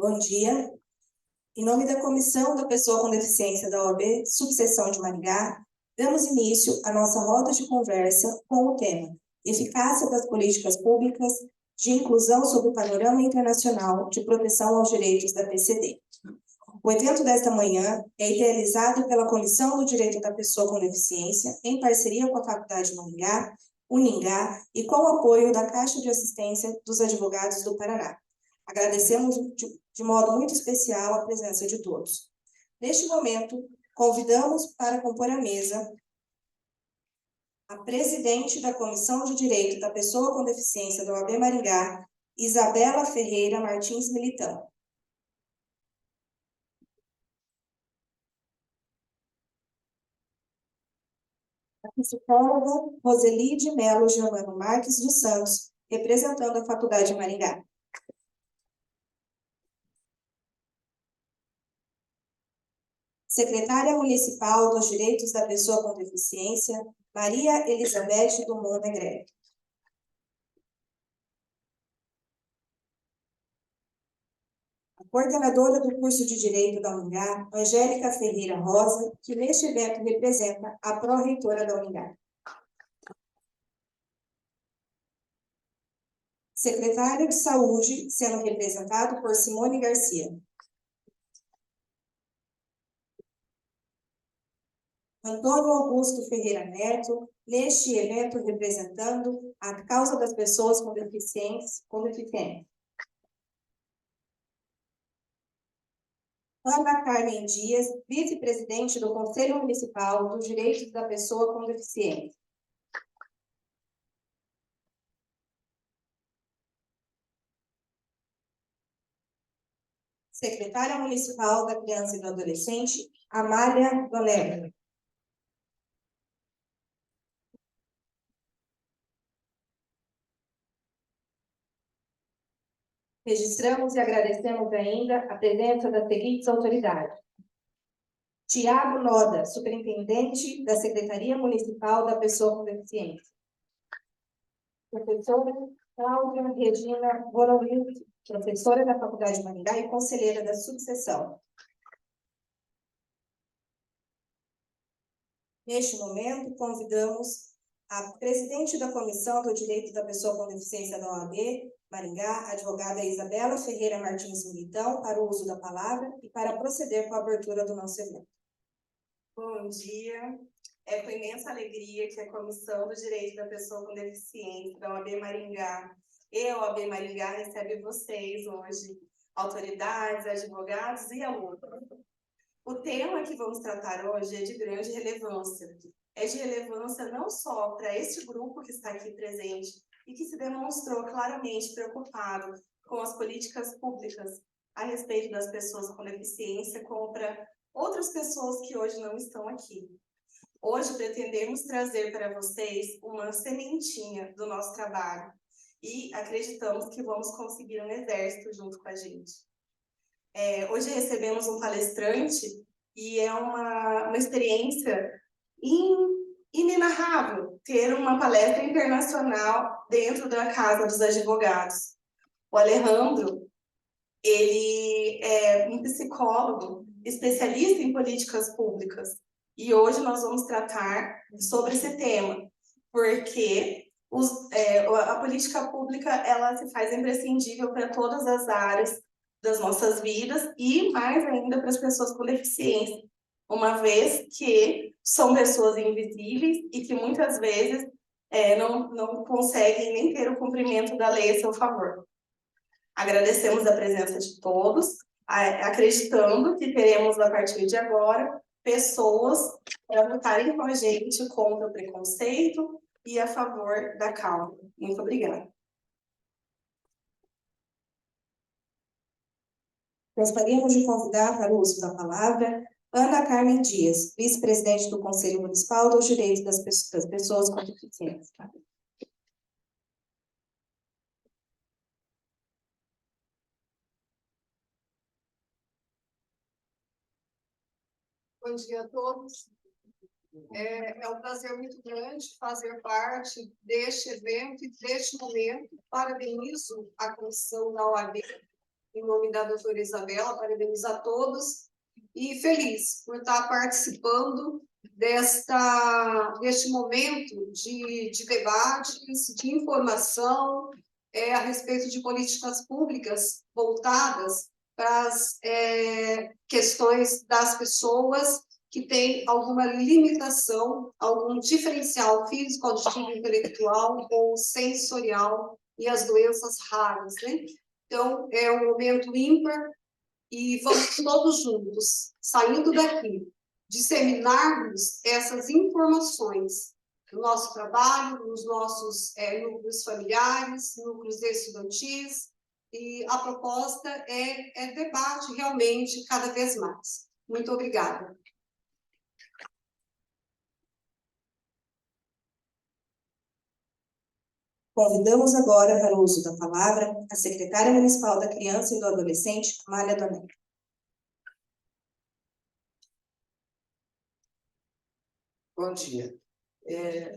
Bom dia. Em nome da Comissão da Pessoa com Deficiência da OAB, Subseção de Maringá, damos início à nossa roda de conversa com o tema Eficácia das Políticas Públicas de Inclusão sob o Panorama Internacional de Proteção aos Direitos da PCD. O evento desta manhã é idealizado pela Comissão do Direito da Pessoa com Deficiência, em parceria com a Faculdade Maringá, Uningá e com o apoio da Caixa de Assistência dos Advogados do Paraná. Agradecemos de modo muito especial a presença de todos. Neste momento, convidamos para compor a mesa a presidente da Comissão de Direito da Pessoa com Deficiência da OAB Maringá, Isabela Ferreira Martins Militão. A psicóloga Roselide Melo Giovano Marques dos Santos, representando a Faculdade Maringá. Secretária Municipal dos Direitos da Pessoa com Deficiência, Maria Elizabeth Dumont Negrete. A coordenadora do curso de Direito da Uningá, Angélica Ferreira Rosa, que neste evento representa a pró-reitora da Uningá. Secretário de Saúde, sendo representado por Simone Garcia. Antônio Augusto Ferreira Neto, neste evento representando a causa das pessoas com deficiência. Ana Carmen Dias, vice-presidente do Conselho Municipal dos Direitos da Pessoa com Deficiência. Secretária Municipal da Criança e do Adolescente, Amália Donelli. Registramos e agradecemos ainda a presença das seguintes autoridades. Tiago Noda, superintendente da Secretaria Municipal da Pessoa com Deficiência. Professora Cláudia Regina Bonolis, professora da Faculdade Maringá e conselheira da subseção. Neste momento, convidamos a presidente da Comissão do Direito da Pessoa com Deficiência da OAB, Maringá, advogada Isabela Ferreira Martins Militão, para o uso da palavra e para proceder com a abertura do nosso evento. Bom dia. É com imensa alegria que a Comissão do Direito da Pessoa com Deficiência da OAB Maringá e a OAB Maringá recebe vocês hoje, autoridades, advogados e alunos. O tema que vamos tratar hoje é de grande relevância. É de relevância não só para este grupo que está aqui presente e que se demonstrou claramente preocupado com as políticas públicas a respeito das pessoas com deficiência, como para outras pessoas que hoje não estão aqui. Hoje pretendemos trazer para vocês uma sementinha do nosso trabalho e acreditamos que vamos conseguir um exército junto com a gente. Hoje recebemos um palestrante e é uma experiência inenarrável ter uma palestra internacional dentro da Casa dos Advogados. O Alejandro, ele é um psicólogo especialista em políticas públicas e hoje nós vamos tratar sobre esse tema, porque a política pública ela se faz imprescindível para todas as áreas das nossas vidas e mais ainda para as pessoas com deficiência, uma vez que são pessoas invisíveis e que muitas vezes não conseguem nem ter o cumprimento da lei a seu favor. Agradecemos a presença de todos, acreditando que teremos, a partir de agora, pessoas para lutarem com a gente contra o preconceito e a favor da causa. Muito obrigada. Gostaríamos de convidar para o uso da palavra Ana Carmen Dias, vice-presidente do Conselho Municipal dos Direitos das Pessoas com Deficiência. Bom dia a todos. É um prazer muito grande fazer parte deste evento e deste momento. Parabenizo a comissão da OAB em nome da doutora Isabela, parabenizar todos e feliz por estar participando deste momento de debates, de informação a respeito de políticas públicas voltadas para as questões das pessoas que têm alguma limitação, algum diferencial físico, auditivo, intelectual ou sensorial e as doenças raras, né? Então, é um momento ímpar e vamos todos juntos, saindo daqui, disseminarmos essas informações no nosso trabalho, nos nossos núcleos familiares, núcleos estudantis, e a proposta é debate realmente cada vez mais. Muito obrigada. Convidamos agora para o uso da palavra a secretária municipal da Criança e do Adolescente, Amália Donelli. Bom dia.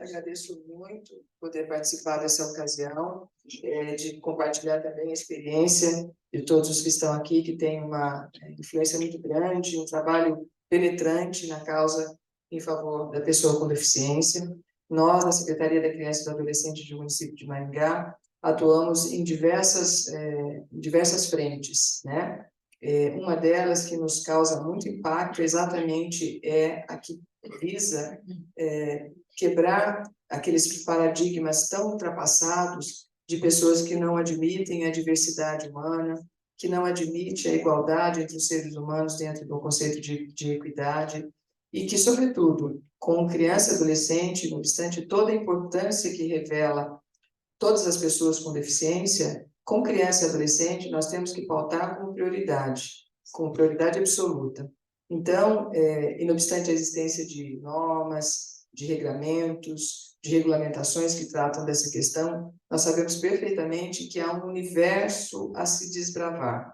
Agradeço muito poder participar dessa ocasião, de compartilhar também a experiência de todos os que estão aqui, que têm uma influência muito grande, um trabalho penetrante na causa em favor da pessoa com deficiência. Nós, na Secretaria da Criança e do Adolescente do município de Maringá, atuamos em diversas frentes, né? Uma delas que nos causa muito impacto exatamente a que visa quebrar aqueles paradigmas tão ultrapassados de pessoas que não admitem a diversidade humana, que não admite a igualdade entre os seres humanos dentro do conceito de equidade, e que, sobretudo, com criança e adolescente, não obstante toda a importância que revela todas as pessoas com deficiência, com criança e adolescente, nós temos que pautar com prioridade absoluta. Então, não obstante a existência de normas, de regramentos, de regulamentações que tratam dessa questão, nós sabemos perfeitamente que há um universo a se desbravar,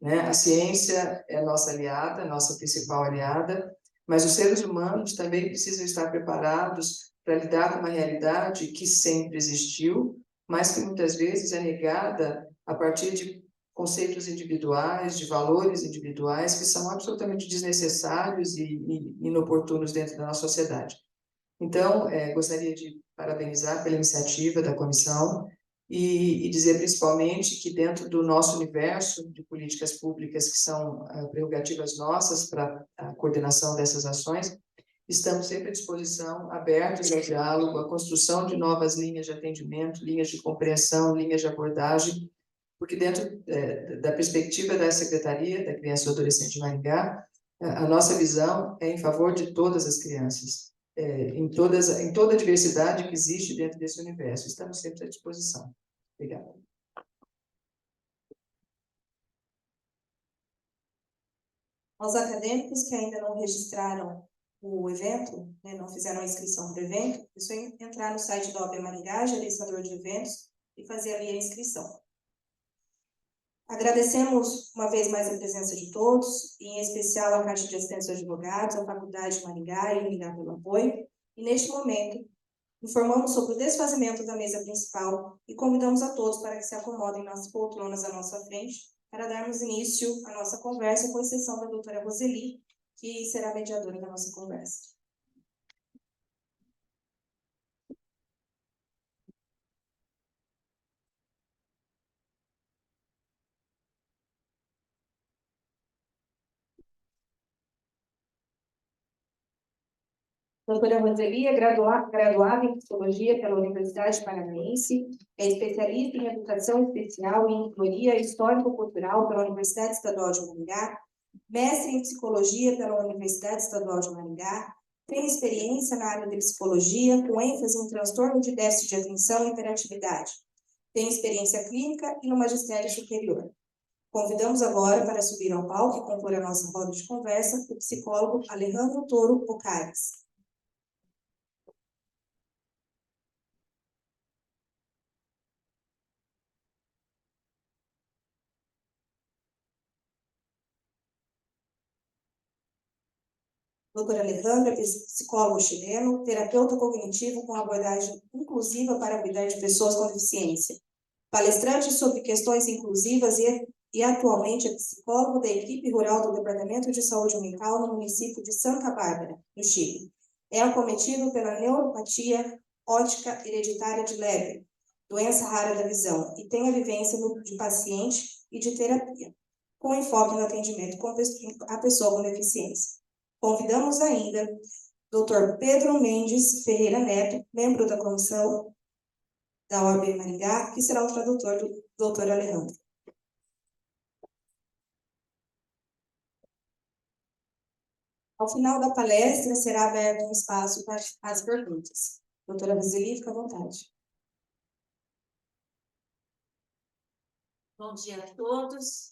né? A ciência é nossa aliada, nossa principal aliada, mas os seres humanos também precisam estar preparados para lidar com uma realidade que sempre existiu, mas que muitas vezes é negada a partir de conceitos individuais, de valores individuais, que são absolutamente desnecessários e inoportunos dentro da nossa sociedade. Então, gostaria de parabenizar pela iniciativa da comissão e dizer principalmente que dentro do nosso universo de políticas públicas, que são prerrogativas nossas para a coordenação dessas ações, estamos sempre à disposição, abertos ao diálogo, à construção de novas linhas de atendimento, linhas de compreensão, linhas de abordagem, porque dentro da perspectiva da Secretaria da Criança e do Adolescente de Maringá, a nossa visão é em favor de todas as crianças, em toda a diversidade que existe dentro desse universo. Estamos sempre à disposição. Obrigada. Aos acadêmicos que ainda não registraram o evento, né, não fizeram a inscrição para o evento, é só entrar no site da OAB Maringá, gerenciador de eventos, e fazer ali a inscrição. Agradecemos uma vez mais a presença de todos, e em especial a Caixa de Assistentes aos Advogados, a Faculdade de Maringá e Maringá pelo apoio. E neste momento, informamos sobre o desfazimento da mesa principal e convidamos a todos para que se acomodem nas poltronas à nossa frente, para darmos início à nossa conversa, com exceção da doutora Roseli, que será mediadora da nossa conversa. Doutora Roseli é graduada em Psicologia pela Universidade Paranaense, é especialista em Educação Especial e em Teoria Histórico-Cultural pela Universidade Estadual de Maringá, mestre em Psicologia pela Universidade Estadual de Maringá, tem experiência na área de Psicologia, com ênfase em transtorno de déficit de atenção e hiperatividade. Tem experiência clínica e no magistério superior. Convidamos agora para subir ao palco e compor a nossa roda de conversa o psicólogo Alejandro Toro Ocares. Dr. Alejandro é psicólogo chileno, terapeuta cognitivo com abordagem inclusiva para cuidar de pessoas com deficiência. Palestrante sobre questões inclusivas e e atualmente é psicólogo da equipe rural do Departamento de Saúde Mental no município de Santa Bárbara, no Chile. É acometido pela neuropatia óptica hereditária de Leber, doença rara da visão, e tem a vivência de paciente e de terapia, com enfoque no atendimento à pessoa com deficiência. Convidamos ainda Dr. Pedro Mendes Ferreira Neto, membro da comissão da OAB Maringá, que será o tradutor do Dr. Alejandro. Ao final da palestra, será aberto um espaço para as perguntas. Doutora Roseli, fica à vontade. Bom dia a todos.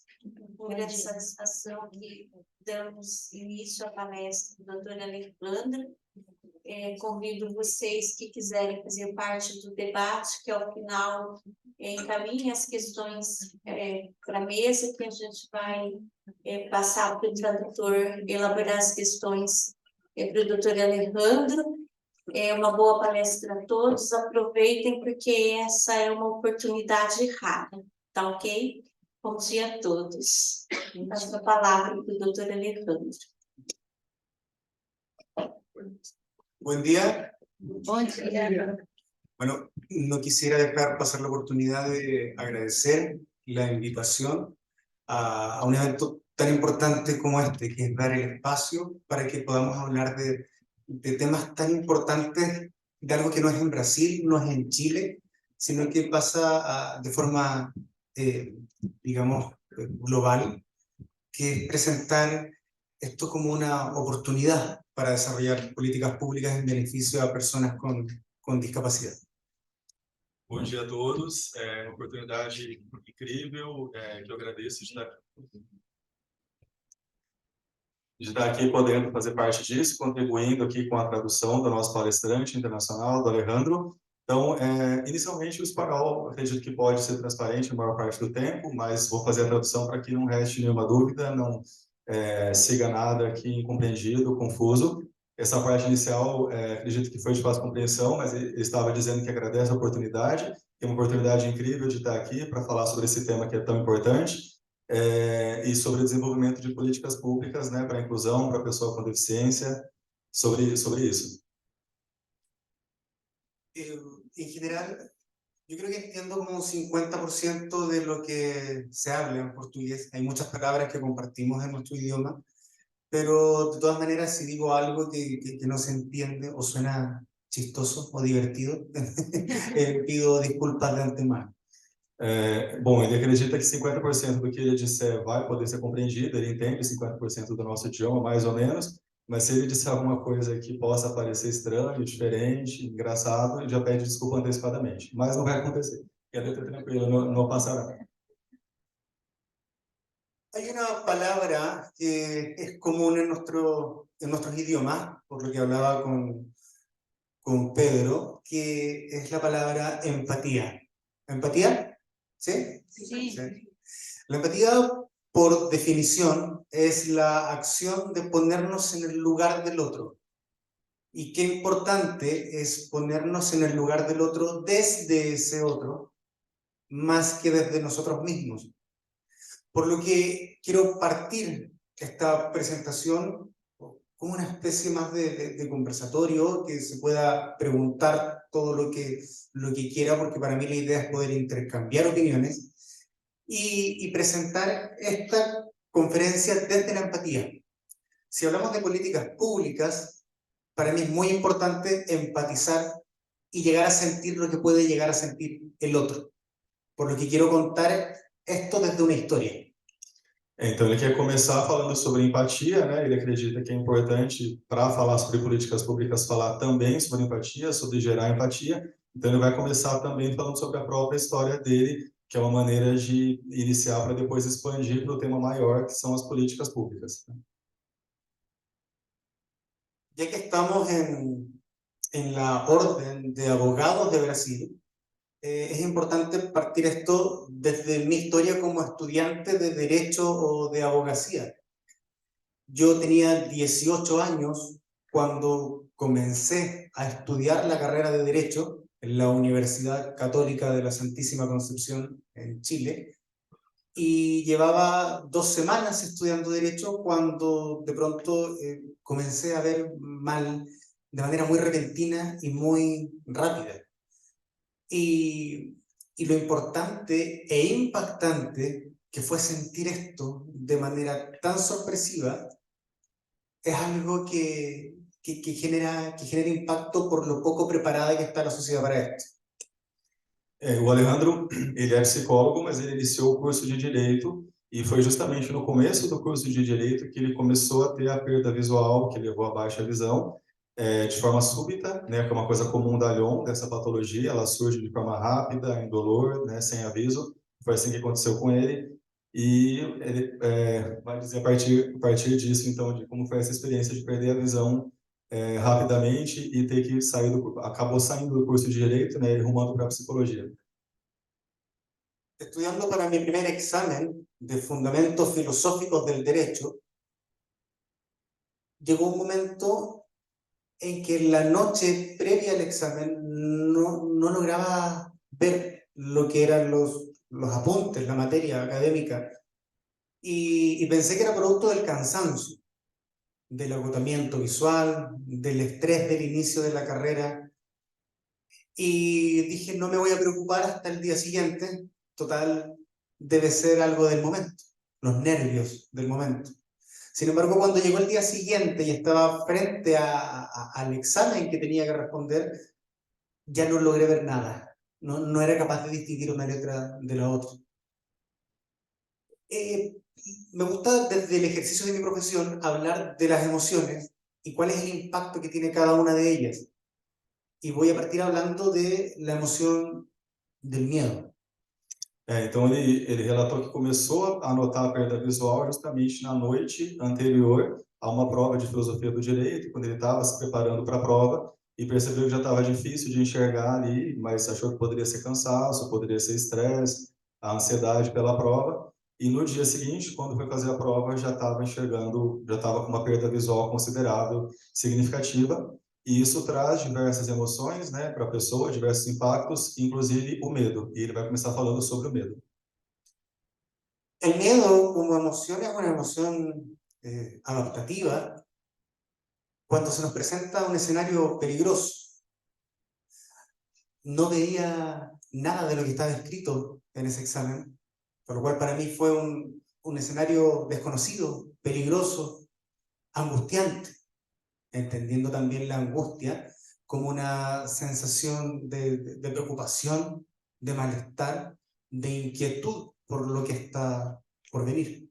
Com grande satisfação que damos início à palestra do doutor Alejandro. Convido vocês que quiserem fazer parte do debate, que ao final encaminhem as questões para a mesa, que a gente vai passar para o tradutor elaborar as questões para o doutor Alejandro. É uma boa palestra a todos, aproveitem, porque essa é uma oportunidade rara, tá ok? Bom dia a todos. Passo a palavra para o doutor Alejandro. Buen día. Bom dia. Bueno, no quisiera dejar pasar la oportunidad de agradecer la invitación a un evento tan importante como este, que es dar el espacio para que podamos hablar de temas tan importantes, de algo que no es en Brasil, no es en Chile, sino que pasa de forma, digamos, global, que es presentar esto como una oportunidad para desarrollar políticas públicas en beneficio a personas con discapacidad. Bom dia a todos, é uma oportunidade incrível, que eu agradeço de estar aqui podendo fazer parte disso, contribuindo aqui com a tradução do nosso palestrante internacional, do Alejandro. Então, inicialmente o espanhol, acredito que pode ser transparente a maior parte do tempo, mas vou fazer a tradução para que não reste nenhuma dúvida, não siga nada aqui incompreendido, confuso. Essa parte inicial, acredito que foi de fácil compreensão, mas ele estava dizendo que agradece a oportunidade, que é uma oportunidade incrível de estar aqui para falar sobre esse tema que é tão importante, e sobre o desenvolvimento de políticas públicas, né, para a inclusão, para a pessoa com deficiência, sobre isso. En general, yo creo que entiendo como un 50% de lo que se habla en portugués. Hay muchas palabras que compartimos en nuestro idioma, pero de todas maneras, si digo algo que no se entiende o suena chistoso o divertido, pido disculpas de antemano. Bom, ele acredita que 50% do que ele disser vai poder ser compreendido, ele entende 50% do nosso idioma, mais ou menos, mas se ele disser alguma coisa que possa parecer estranho, diferente, engraçado, ele já pede desculpa antecipadamente, mas não vai acontecer. Quédate tranquilo, no pasará. Hay una palabra que es común en nuestros idiomas, por lo que hablaba con Pedro, que es la palabra empatía. ¿Empatía? ¿Sí? Sí. La empatía, por definición, es la acción de ponernos en el lugar del otro. Y qué importante es ponernos en el lugar del otro desde ese otro, más que desde nosotros mismos. Por lo que quiero partir esta presentación como una especie más de conversatorio, que se pueda preguntar todo lo que quiera, porque para mí la idea es poder intercambiar opiniones y presentar esta conferencia desde la empatía. Si hablamos de políticas públicas, para mí es muy importante empatizar y llegar a sentir lo que puede llegar a sentir el otro. Por lo que quiero contar esto desde una historia. Então, ele quer começar falando sobre empatia, né? Ele acredita que é importante, para falar sobre políticas públicas, falar também sobre empatia, sobre gerar empatia. Então, ele vai começar também falando sobre a própria história dele, que é uma maneira de iniciar para depois expandir para o tema maior, que são as políticas públicas. Ya que estamos en la Orden de Abogados de Brasil, es importante partir esto desde mi historia como estudiante de Derecho o de Abogacía. Yo tenía 18 años cuando comencé a estudiar la carrera de Derecho en la Universidad Católica de la Santísima Concepción en Chile, y llevaba 2 semanas estudiando Derecho cuando de pronto comencé a ver mal de manera muy repentina y muy rápida. Y lo importante e impactante que fue sentir esto de manera tan sorpresiva es algo que genera impacto por lo poco preparada que está la sociedad para esto. O Alejandro, ele é psicólogo, mas ele iniciou o curso de Direito e foi justamente no começo do curso de Direito que ele começou a ter a perda visual, que levou à baixa visão, de forma súbita, né, que é uma coisa comum da Lyon, dessa patologia, ela surge de forma rápida, indolor, né, sem aviso. Foi assim que aconteceu com ele. E ele vai dizer a partir disso, então, de como foi essa experiência de perder a visão rapidamente e ter que sair acabou saindo do curso de Direito, né, e rumando para a Psicologia. Estudiando para mi primer examen de Fundamentos Filosóficos del Derecho, llegó un momento en que la noche previa al examen no lograba ver lo que eran los apuntes, la materia académica, y pensé que era producto del cansancio, del agotamiento visual, del estrés del inicio de la carrera, y dije, no me voy a preocupar hasta el día siguiente, total, debe ser algo del momento, los nervios del momento. Sin embargo, cuando llegó el día siguiente y estaba frente al examen que tenía que responder, ya no logré ver nada. No era capaz de distinguir una letra de la otra. Me gusta desde el ejercicio de mi profesión hablar de las emociones y cuál es el impacto que tiene cada una de ellas. E vou partir hablando de la emoción del miedo. Então ele relatou que começou a notar a perda visual justamente na noite anterior a uma prova de filosofia do direito, quando ele estava se preparando para a prova e percebeu que já estava difícil de enxergar ali, mas achou que poderia ser cansaço, poderia ser estresse, a ansiedade pela prova. E no dia seguinte, quando foi fazer a prova, já estava enxergando, já estava com uma perda visual considerável, significativa. E isso traz diversas emoções, né, para a pessoa, diversos impactos, inclusive o medo. E ele vai começar falando sobre o medo. El miedo como emoción es una emoción adaptativa cuando se nos presenta un escenario peligroso. No veía nada de lo que estaba escrito en ese examen, por lo cual para mí fue un escenario desconocido, peligroso, angustiante, entendiendo también la angustia como una sensación de preocupación, de malestar, de inquietud por lo que está por venir.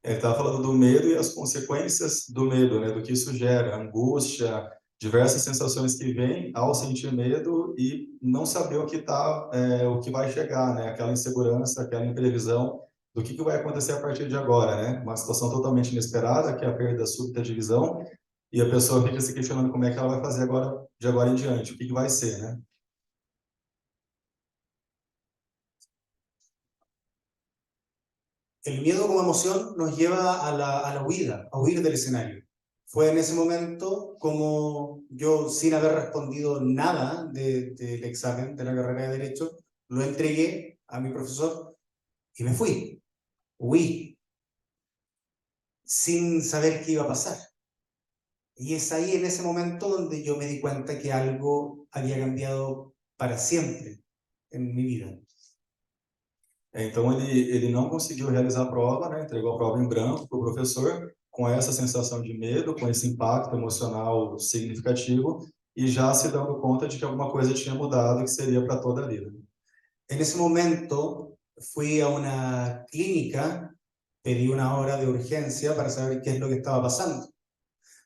Ele estava falando do medo e as consequências do medo, né, do que isso gera, angústia, diversas sensações que vêm ao sentir medo e não saber o que vai chegar, né, aquela insegurança, aquela imprevisão do que vai acontecer a partir de agora, né, uma situação totalmente inesperada, que é a perda súbita de visão, e a pessoa fica se questionando como é que ela vai fazer agora, de agora em diante, o que vai ser, né? El miedo como emoción nos lleva a la huida, a huir del escenario. Fue en ese momento como yo, sin haber respondido nada del examen de la carrera de Derecho, lo entregué a mi profesor y me fui, huí, sin saber qué iba a pasar. Y es ahí, en ese momento, donde yo me di cuenta que algo había cambiado para siempre en mi vida. Então ele não conseguiu realizar a prova, né? Entregou a prova em branco para o professor, com essa sensação de medo, com esse impacto emocional significativo, e já se dando conta de que alguma coisa tinha mudado, que seria para toda a vida. En ese momento fui a una clínica, pedí una hora de urgencia para saber qué es lo que estaba pasando.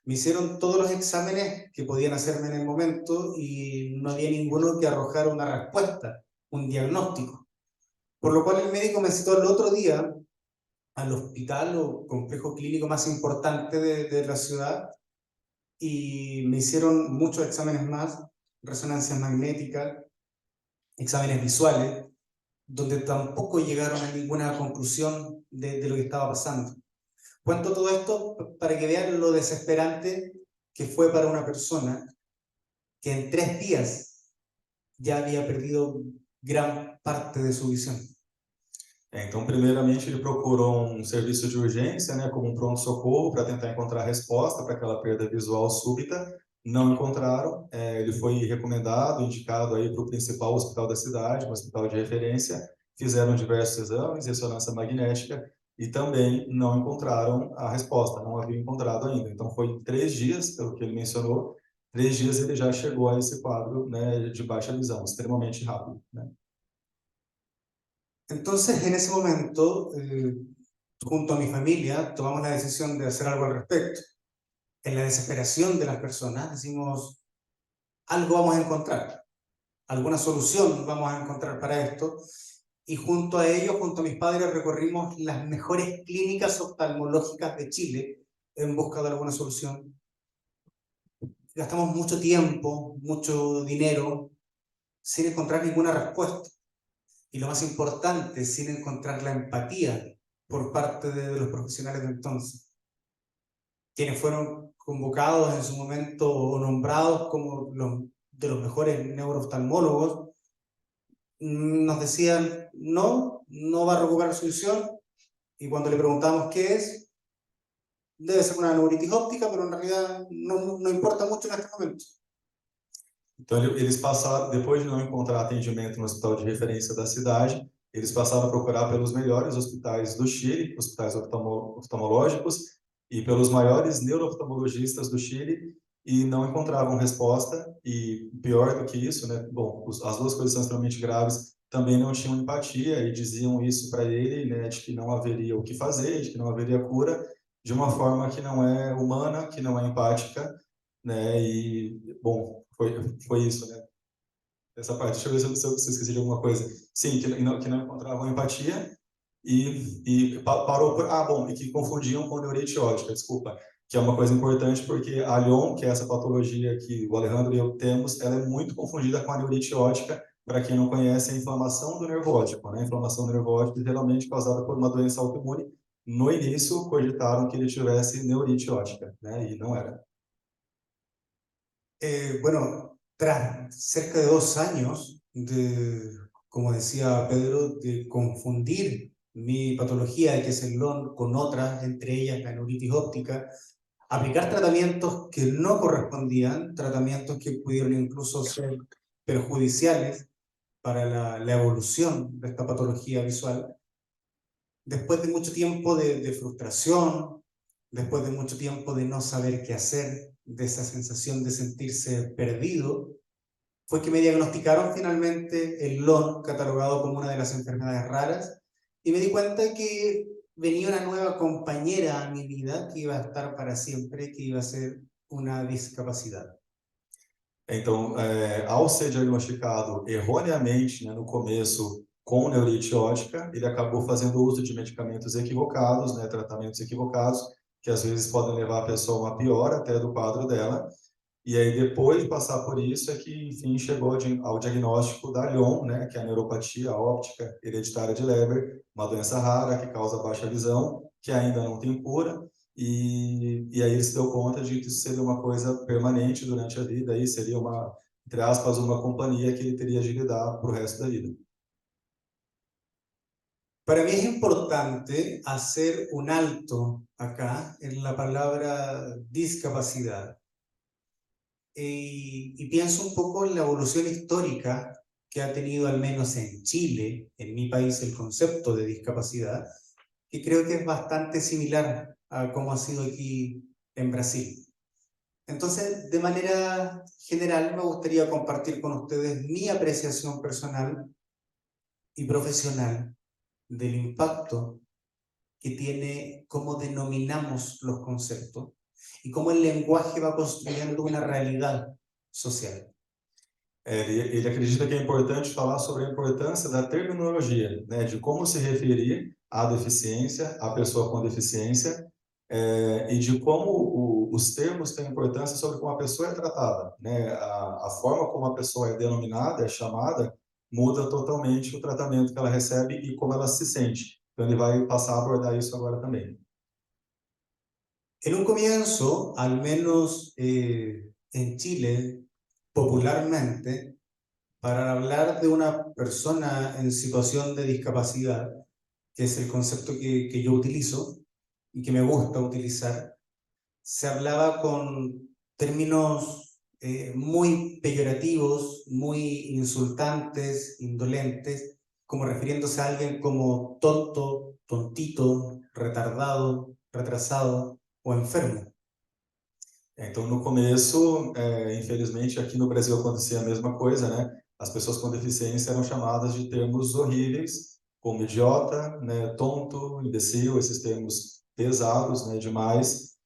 Me hicieron todos los exámenes que podían hacerme en el momento y no había ninguno que arrojara una respuesta, un diagnóstico. Por lo cual el médico me citó el otro día al hospital o complejo clínico más importante de la ciudad y me hicieron muchos exámenes más, resonancias magnéticas, exámenes visuales, donde tampoco llegaron a ninguna conclusión de lo que estaba pasando. Cuento todo esto para que vean lo desesperante que fue para una persona que en 3 días ya había perdido gran parte de su visión. Então, primeiramente, ele procurou um serviço de urgência, né, como um pronto-socorro, para tentar encontrar resposta para aquela perda visual súbita. Não encontraram. Ele foi recomendado, indicado aí para o principal hospital da cidade, um hospital de referência. Fizeram diversos exames, ressonância magnética, e também não encontraram a resposta, não haviam encontrado ainda. Então, foi 3 dias, pelo que ele mencionou, 3 dias ele já chegou a esse quadro, né, de baixa visão, extremamente rápido, né? Entonces, en ese momento, junto a mi familia, tomamos la decisión de hacer algo al respecto. En la desesperación de las personas, decimos, algo vamos a encontrar, alguna solución vamos a encontrar para esto. Y junto a ellos, junto a mis padres, recorrimos las mejores clínicas oftalmológicas de Chile en busca de alguna solución. Gastamos mucho tiempo, mucho dinero, sin encontrar ninguna respuesta. Y lo más importante, sin encontrar la empatía por parte de los profesionales de entonces, quienes fueron convocados en su momento o nombrados como de los mejores neurooftalmólogos, nos decían, no va a recuperar su visión, y cuando le preguntamos qué es, debe ser una neuritis óptica, pero en realidad no importa mucho en este momento. Então, eles passaram, depois de não encontrar atendimento no hospital de referência da cidade, eles passaram a procurar pelos melhores hospitais do Chile, hospitais oftalmológicos, e pelos maiores neurooftalmologistas do Chile, e não encontravam resposta. E pior do que isso, né? Bom, as duas coisas são extremamente graves, também não tinham empatia e diziam isso para ele, né, de que não haveria o que fazer, de que não haveria cura, de uma forma que não é humana, que não é empática, né? E, bom, foi isso, né? Essa parte. Deixa eu ver se eu esqueci de alguma coisa. Sim, que não encontravam empatia e parou por... bom, e que confundiam com neurite ótica, desculpa, que é uma coisa importante porque a Lyon, que é essa patologia que o Alejandro e eu temos, ela é muito confundida com a neurite ótica. Para quem não conhece, é a inflamação do nervo óptico, né? A inflamação do nervo óptico geralmente causada por uma doença autoimune. No início, cogitaram que ele tivesse neurite ótica, né? E não era. Bueno, tras cerca de 2 años de, como decía Pedro, de confundir mi patología, que es el LON, con otras, entre ellas la neuritis óptica, aplicar tratamientos que no correspondían, tratamientos que pudieron incluso ser perjudiciales para la evolución de esta patología visual. Después de mucho tiempo de frustración, después de mucho tiempo de no saber qué hacer, de esa sensación de sentirse perdido, fue que me diagnosticaron finalmente el LON, catalogado como una de las enfermedades raras, y me di cuenta que venía una nueva compañera a mi vida que iba a estar para siempre, que iba a ser una discapacidad. Então, ao ser diagnosticado erroneamente, né, no começo com neurite óptica, ele acabou fazendo uso de medicamentos equivocados, né, tratamentos equivocados, que às vezes podem levar a pessoa a uma piora até do quadro dela. E aí, depois de passar por isso, é que, enfim, chegou ao diagnóstico da Lyon, né, que é a neuropatia óptica hereditária de Leber, uma doença rara que causa baixa visão, que ainda não tem cura. E aí ele se deu conta de que isso seria uma coisa permanente durante a vida, aí seria uma, entre aspas, uma companhia que ele teria de lidar para o resto da vida. Para mí es importante hacer un alto acá en la palabra discapacidad. Y pienso un poco en la evolución histórica que ha tenido, al menos en Chile, en mi país, el concepto de discapacidad, que creo que es bastante similar a cómo ha sido aquí en Brasil. Entonces, de manera general, me gustaría compartir con ustedes mi apreciación personal y profesional del impacto que tiene cómo denominamos los conceptos y cómo el lenguaje va construyendo una realidad social. Ele acredita que é importante falar sobre a importância da terminologia, né, de como se referir à deficiência, à pessoa com deficiência, e de como os termos têm importância sobre como a pessoa é tratada, né? A forma como a pessoa é denominada, é chamada, muda totalmente o tratamento que ela recebe e como ela se sente. Então ele vai passar a abordar isso agora também. En un comienzo, al menos en Chile, popularmente, para hablar de una persona en situación de discapacidad, que es el concepto que yo utilizo y que me gusta utilizar, se hablaba con términos muy peyorativos, muy insultantes, indolentes, como refiriéndose a alguien como tonto, tontito, retardado, retrasado o enfermo. Então, no começo, infelizmente, aqui no Brasil acontecia a mesma coisa, né? As pessoas com deficiência eram chamadas de termos horríveis, como idiota, né, tonto, imbecil, esses termos pesados, né, demais.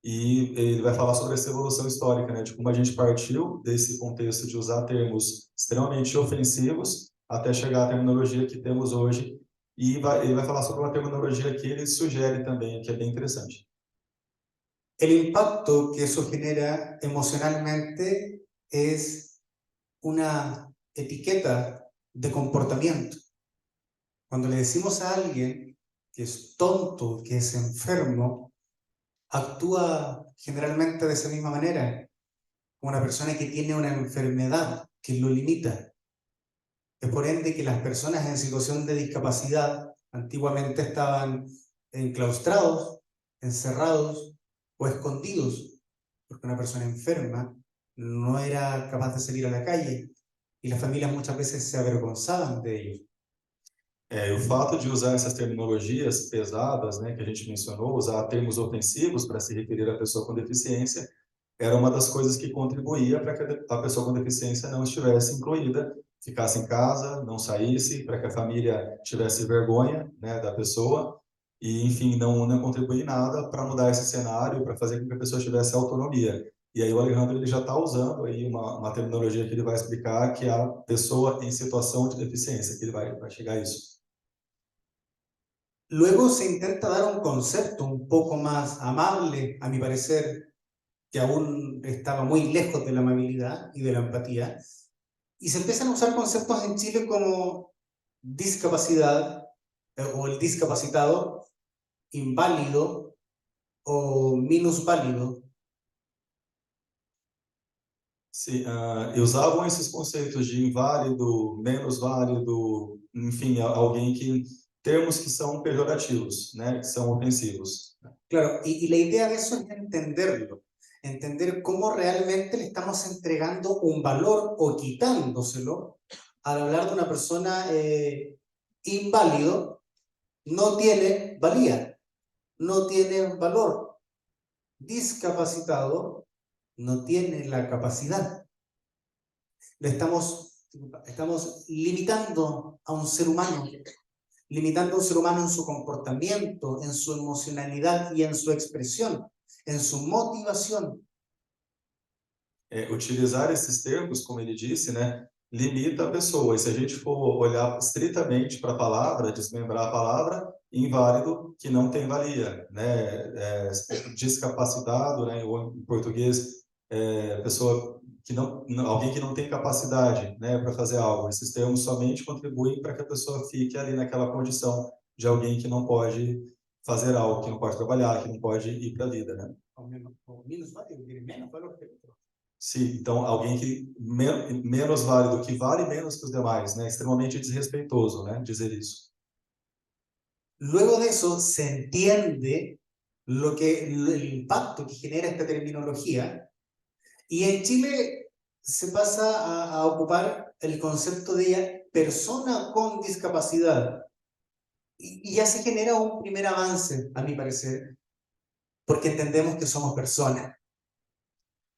E ele vai falar sobre essa evolução histórica, né, de como a gente partiu desse contexto de usar termos extremamente ofensivos até chegar à terminologia que temos hoje. E ele vai falar sobre uma terminologia que ele sugere também, que é bem interessante. El impacto que eso genera emocionalmente es una etiqueta de comportamiento. Cuando le decimos a alguien que es tonto, que es enfermo, actúa generalmente de esa misma manera, como una persona que tiene una enfermedad que lo limita. Es por ende que las personas en situación de discapacidad antiguamente estaban enclaustrados, encerrados o escondidos, porque una persona enferma no era capaz de salir a la calle y las familias muchas veces se avergonzaban de ellos. E o fato de usar essas terminologias pesadas, né, que a gente mencionou, usar termos ofensivos para se referir à pessoa com deficiência, era uma das coisas que contribuía para que a pessoa com deficiência não estivesse incluída, ficasse em casa, não saísse, para que a família tivesse vergonha, né, da pessoa, e, enfim, não contribuir nada para mudar esse cenário, para fazer com que a pessoa tivesse autonomia. E aí o Alejandro ele já está usando aí uma terminologia que ele vai explicar, que é a pessoa em situação de deficiência, que ele vai chegar a isso. Luego se intenta dar un concepto un poco más amable, a mi parecer, que aún estaba muy lejos de la amabilidad y de la empatía, y se empiezan a usar conceptos en Chile como discapacidad o el discapacitado, inválido o minusválido. Sim, e usavam esses conceitos de inválido, menos válido, enfim, alguém que termos que são pejorativos, né, que são ofensivos. Claro, y la idea de eso es entenderlo, entender cómo realmente le estamos entregando un valor o quitándoselo al hablar de una persona inválido, no tiene valía, no tiene valor. Discapacitado, no tiene la capacidad. Estamos limitando a un ser humano, limitando a un ser humano en su comportamiento, en su emocionalidad y en su expresión, en su motivación. Utilizar esses termos, como ele disse, né, limita a pessoa. E se a gente for olhar estritamente para a palavra, desmembrar a palavra, inválido, que não tem valia, né, discapacitado, né, ou em português, pessoa que alguém que não tem capacidade, né, para fazer algo. Esses termos somente contribuem para que a pessoa fique ali naquela condição de alguém que não pode fazer algo, que não pode trabalhar, que não pode ir para a vida, né? Menos válido, tiene menos valor que el otro. Sim, então alguém que menos válido, que vale menos que os demais, né? Extremamente desrespeitoso, né? Dizer isso. Luego de eso se entiende el impacto que genera esta terminología, y en Chile se pasa a ocupar el concepto de persona con discapacidad, y ya se genera un primer avance, a mi parecer, porque entendemos que somos personas.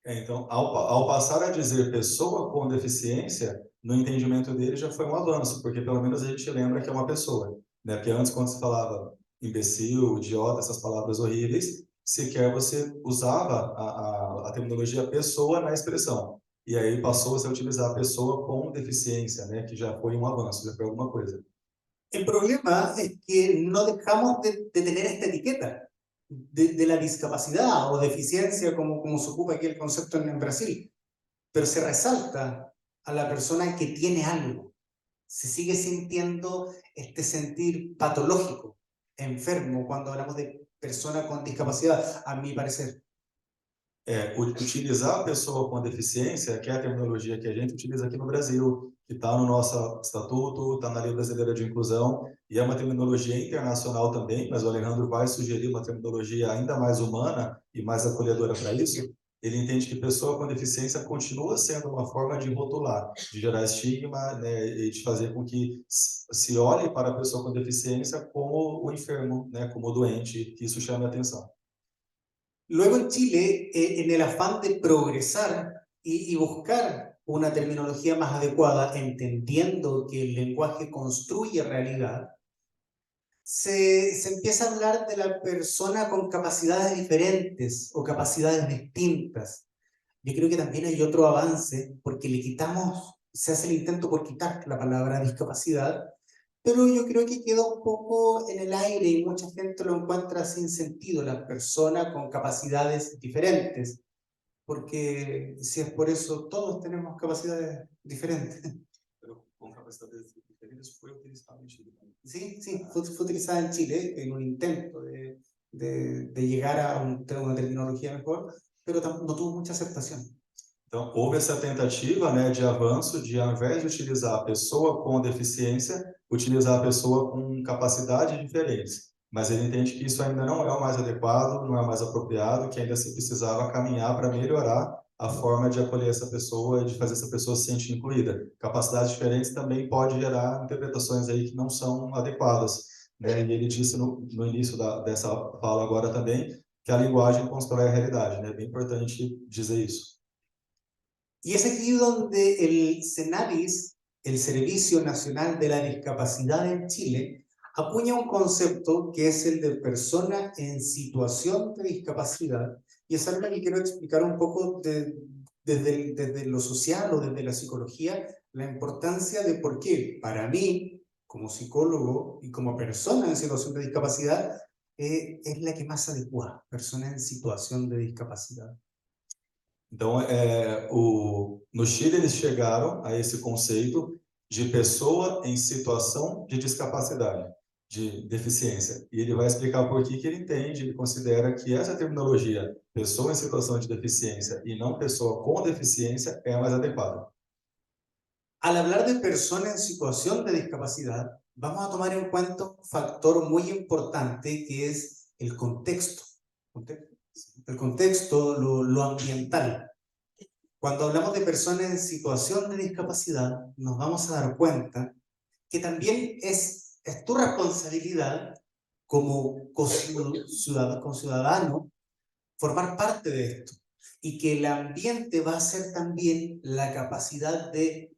Então, ao passar a dizer pessoa com deficiência, no entendimento dele já foi um avanço, porque pelo menos a gente lembra que é uma pessoa, né? Porque antes, quando se falava imbecil, idiota, essas palavras horríveis, sequer você usava a terminologia pessoa na expressão. E aí passou-se a utilizar a pessoa com deficiência, né? Que já foi um avanço, já foi alguma coisa. El problema es que no dejamos de tener esta etiqueta de la discapacidad o deficiencia, como se ocupa aquí el concepto en Brasil, pero se resalta a la persona que tiene algo. Se sigue sintiendo este sentir patológico, enfermo, cuando hablamos de persona con discapacidad, a mi parecer. Utilizar a pessoa com deficiência, que é a terminologia que a gente utiliza aqui no Brasil, que está no nosso estatuto, está na Lei Brasileira de Inclusão, e é uma terminologia internacional também, mas o Alejandro vai sugerir uma terminologia ainda mais humana e mais acolhedora para isso. Ele entende que pessoa com deficiência continua sendo uma forma de rotular, de gerar estigma, né, e de fazer com que se olhe para a pessoa com deficiência como o enfermo, né, como o doente, que isso chame a atenção. Luego en Chile, en el afán de progresar y buscar una terminología más adecuada, entendiendo que el lenguaje construye realidad, se empieza a hablar de la persona con capacidades diferentes o capacidades distintas. Yo creo que también hay otro avance, porque se hace el intento por quitar la palabra discapacidad, pero yo creo que queda un poco en el aire y mucha gente lo encuentra sin sentido, la persona con capacidades diferentes, porque si es por eso, todos tenemos capacidades diferentes. Pero con capacidades diferentes fue utilizado en Chile. Sí, fue utilizada en Chile en un intento de llegar a una terminología mejor, pero no tuvo mucha aceptación. Então, houve essa tentativa, né, de avanço, de ao invés de utilizar a pessoa com deficiência, utilizar a pessoa com capacidades diferentes. Mas ele entende que isso ainda não é o mais adequado, não é o mais apropriado, que ainda se precisava caminhar para melhorar a forma de acolher essa pessoa, de fazer essa pessoa se sentir incluída. Capacidades diferentes também pode gerar interpretações aí que não são adequadas, né? E ele disse no início dessa fala agora também que a linguagem constrói a realidade, né? É bem importante dizer isso. Y es aquí donde el CENADIS, el Servicio Nacional de la Discapacidad en Chile, acuña un concepto que es el de persona en situación de discapacidad, y es algo que quiero explicar un poco desde lo social o desde la psicología, la importancia de por qué para mí, como psicólogo y como persona en situación de discapacidad, es la que más adecua, persona en situación de discapacidad. Então, no Chile eles chegaram a esse conceito de pessoa em situação de discapacidade, de deficiência. E ele vai explicar por que ele entende, ele considera que essa terminologia, pessoa em situação de deficiência e não pessoa com deficiência, é a mais adequada. Al hablar de persona en situación de discapacidad, vamos a tomar en cuenta un factor muy importante que es el contexto. El contexto, lo ambiental. Cuando hablamos de personas en situación de discapacidad, nos vamos a dar cuenta que también es tu responsabilidad como ciudadano formar parte de esto, y que el ambiente va a ser también la capacidad de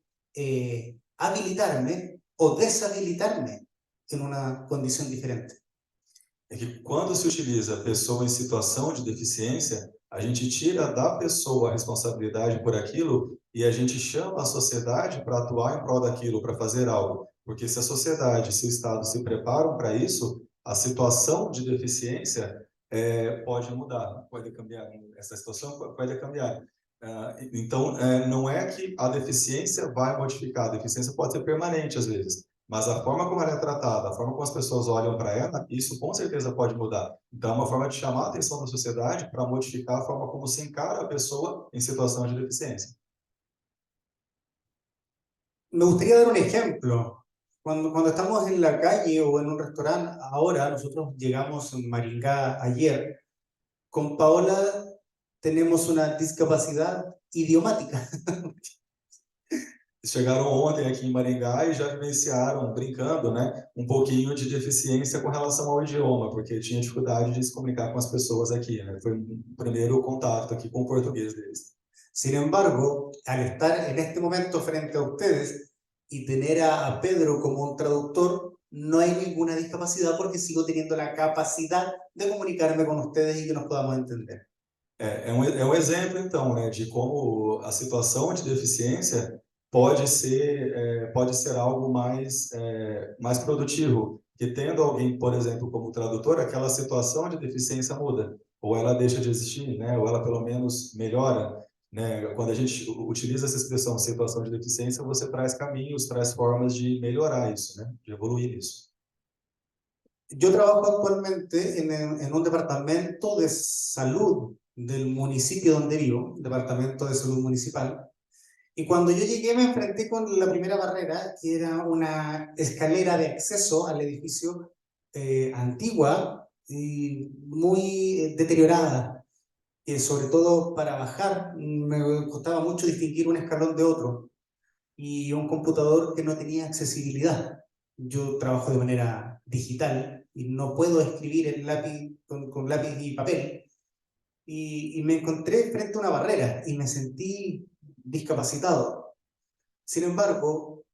habilitarme o deshabilitarme en una condición diferente. É que quando se utiliza pessoa em situação de deficiência, a gente tira da pessoa a responsabilidade por aquilo e a gente chama a sociedade para atuar em prol daquilo, para fazer algo. Porque se a sociedade, se o Estado se preparam para isso, a situação de deficiência pode mudar, pode cambiar. Essa situação pode cambiar. Então, não é que a deficiência vai modificar, a deficiência pode ser permanente às vezes. Mas a forma como ela é tratada, a forma como as pessoas olham para ela, isso com certeza pode mudar. Então, é uma forma de chamar a atenção da sociedade para modificar a forma como se encara a pessoa em situação de deficiência. Me gustaría dar un ejemplo. Cuando estamos en la calle o en un restaurante, ahora nosotros llegamos en Maringá ayer, con Paola tenemos una discapacidad idiomática. Chegaram ontem aqui em Maringá e já vivenciaram, brincando, né, um pouquinho de deficiência com relação ao idioma, porque tinha dificuldade de se comunicar com as pessoas aqui, né? Foi um primeiro contato aqui com o português deles. Sin embargo, al estar en este momento frente a ustedes y tener a Pedro como un traductor, no hay ninguna discapacidad porque sigo teniendo la capacidad de comunicarme con ustedes y que nos podamos entender. É um exemplo, então, né, de como a situação de deficiência pode ser algo mais produtivo, que tendo alguém, por exemplo, como tradutor, aquela situação de deficiência muda, ou ela deixa de existir, né, ou ela pelo menos melhora, né? Quando a gente utiliza essa expressão situação de deficiência, você traz caminhos, traz formas de melhorar isso, né, de evoluir isso. Yo trabajo actualmente en un departamento de salud del municipio donde vivo, departamento de salud municipal, Y cuando yo llegué me enfrenté con la primera barrera, que era una escalera de acceso al edificio antigua y muy deteriorada. Sobre todo para bajar, me costaba mucho distinguir un escalón de otro y un computador que no tenía accesibilidad. Yo trabajo de manera digital y no puedo escribir en lápiz, con lápiz y papel. Y me encontré frente a una barrera y me sentí discapacitado. Sin embargo,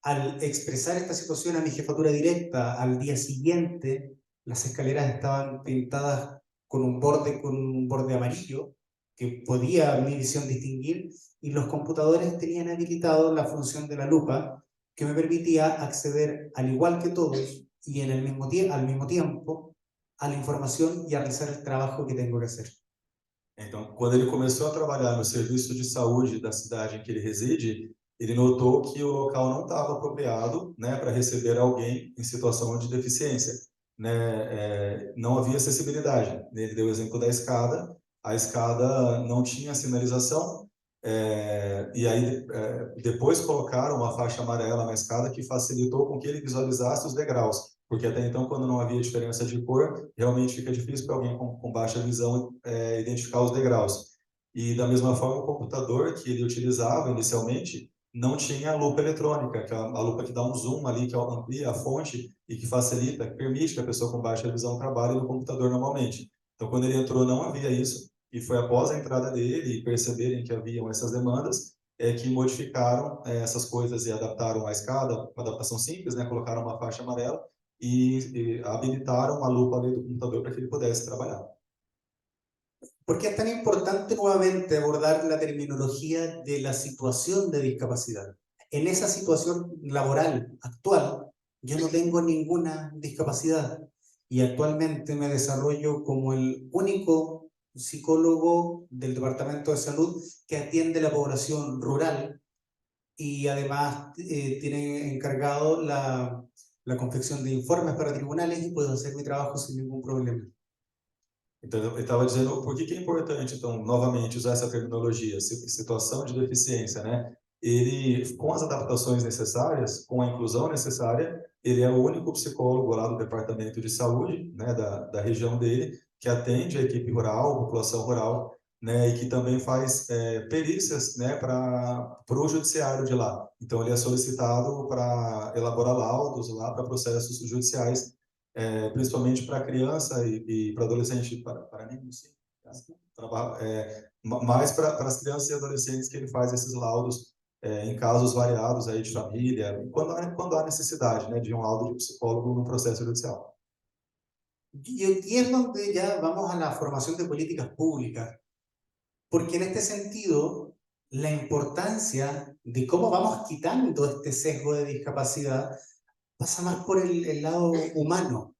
al expresar esta situación a mi jefatura directa, al día siguiente, las escaleras estaban pintadas con un borde amarillo que podía mi visión distinguir, y los computadores tenían habilitado la función de la lupa que me permitía acceder, al igual que todos, y en el mismo al mismo tiempo, a la información y a realizar el trabajo que tengo que hacer. Então, quando ele começou a trabalhar no serviço de saúde da cidade em que ele reside, ele notou que o local não estava apropriado, né, para receber alguém em situação de deficiência, né? Não havia acessibilidade. Ele deu o exemplo da escada. A escada não tinha sinalização, e aí depois colocaram uma faixa amarela na escada que facilitou com que ele visualizasse os degraus. Porque até então, quando não havia diferença de cor, realmente fica difícil para alguém com baixa visão identificar os degraus. E da mesma forma, o computador que ele utilizava inicialmente não tinha a lupa eletrônica, que é a lupa que dá um zoom ali, que amplia a fonte e que facilita, que permite que a pessoa com baixa visão trabalhe no computador normalmente. Então, quando ele entrou, não havia isso, e foi após a entrada dele e perceberem que haviam essas demandas, que modificaram essas coisas e adaptaram a escada, uma adaptação simples, né? Colocaram uma faixa amarela e habilitaram a lupa ali do computador para que ele pudesse trabalhar. ¿Por qué es tan importante nuevamente abordar la terminología de la situación de discapacidad? En esa situación laboral actual, yo no tengo ninguna discapacidad y actualmente me desarrollo como el único psicólogo del Departamento de Salud que atiende la población rural y además tiene encargado la confección de informes para tribunales y puedo hacer mi trabajo sin ningún problema. Então, eu estava dizendo por que é importante, então, novamente, usar essa terminologia, situação de deficiência, né? Ele, com as adaptações necessárias, com a inclusão necessária, ele é o único psicólogo lá do departamento de saúde, né, da região dele, que atende a equipe rural, a população rural, né, e que também faz perícias, né, para o judiciário de lá. Então, ele é solicitado para elaborar laudos lá para processos judiciais, principalmente para criança e para adolescente, para meninos, mais para as crianças e adolescentes que ele faz esses laudos em casos variados aí de família, quando há necessidade, né, de um laudo de psicólogo no processo judicial. Y aquí es donde ya vamos a la formación de políticas públicas, porque en este sentido la importancia de cómo vamos quitando este sesgo de discapacidad pasa más por el lado humano,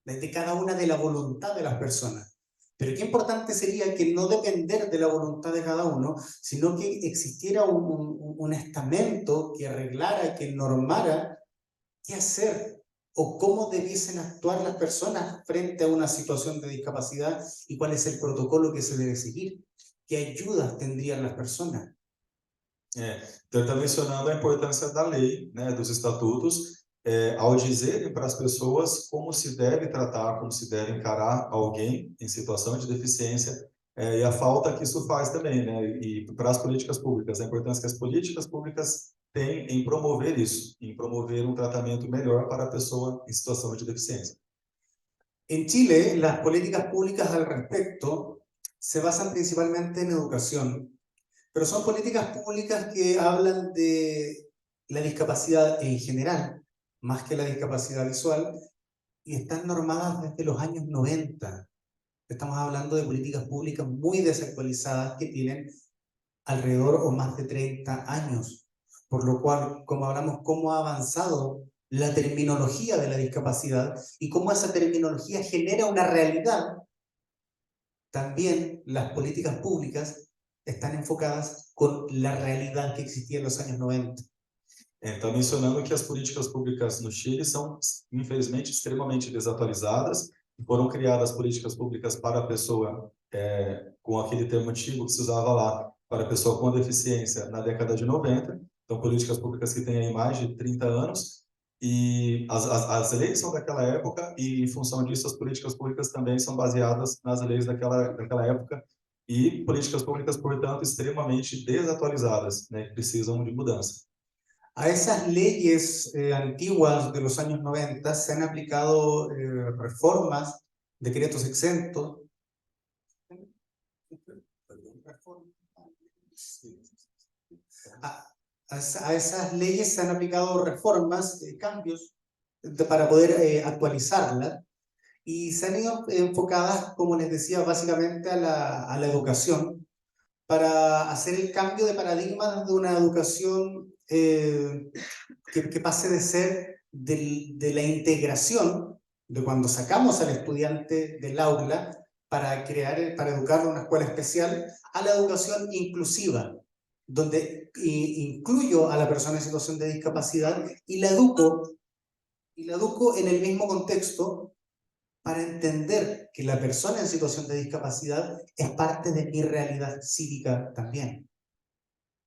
de cada una de la voluntad de las personas. Pero qué importante sería que no depender de la voluntad de cada uno, sino que existiera un estamento que arreglara, que normara qué hacer o cómo debiesen actuar las personas frente a una situación de discapacidad y cuál es el protocolo que se debe seguir, qué ayudas tendrían las personas. Então, ele está mencionando a importância da lei, né, dos estatutos, ao dizerem para as pessoas como se deve tratar, como se deve encarar alguém em situação de deficiência, e a falta que isso faz também, né, e para as políticas públicas, a importância que as políticas públicas têm em promover isso, em promover um tratamento melhor para a pessoa em situação de deficiência. En Chile, las políticas públicas al respecto se basan principalmente en educación, pero son políticas públicas que hablan de la discapacidad en general, más que la discapacidad visual, y están normadas desde los años 90. Estamos hablando de políticas públicas muy desactualizadas que tienen alrededor o más de 30 años, por lo cual, como hablamos, cómo ha avanzado la terminología de la discapacidad y cómo esa terminología genera una realidad, también las políticas públicas están enfocadas con la realidad que existía en los años 90. Está mencionando que as políticas públicas no Chile são, infelizmente, extremamente desatualizadas. Foram criadas políticas públicas para a pessoa com aquele termo antigo que se usava lá, para a pessoa com deficiência na década de 90, então políticas públicas que têm aí mais de 30 anos, e as leis são daquela época, e em função disso as políticas públicas também são baseadas nas leis daquela época, e políticas públicas, portanto, extremamente desatualizadas, né, que precisam de mudança. A esas leyes antiguas de los años 90 se han aplicado reformas, decretos exentos. A esas leyes se han aplicado reformas, cambios para poder actualizarlas, y se han ido enfocadas, como les decía, básicamente a la educación, para hacer el cambio de paradigma de una educación que pase de ser de la integración, de cuando sacamos al estudiante del aula para educarlo en una escuela especial, a la educación inclusiva, donde incluyo a la persona en situación de discapacidad y la educo en el mismo contexto para entender que la persona en situación de discapacidad es parte de mi realidad cívica también.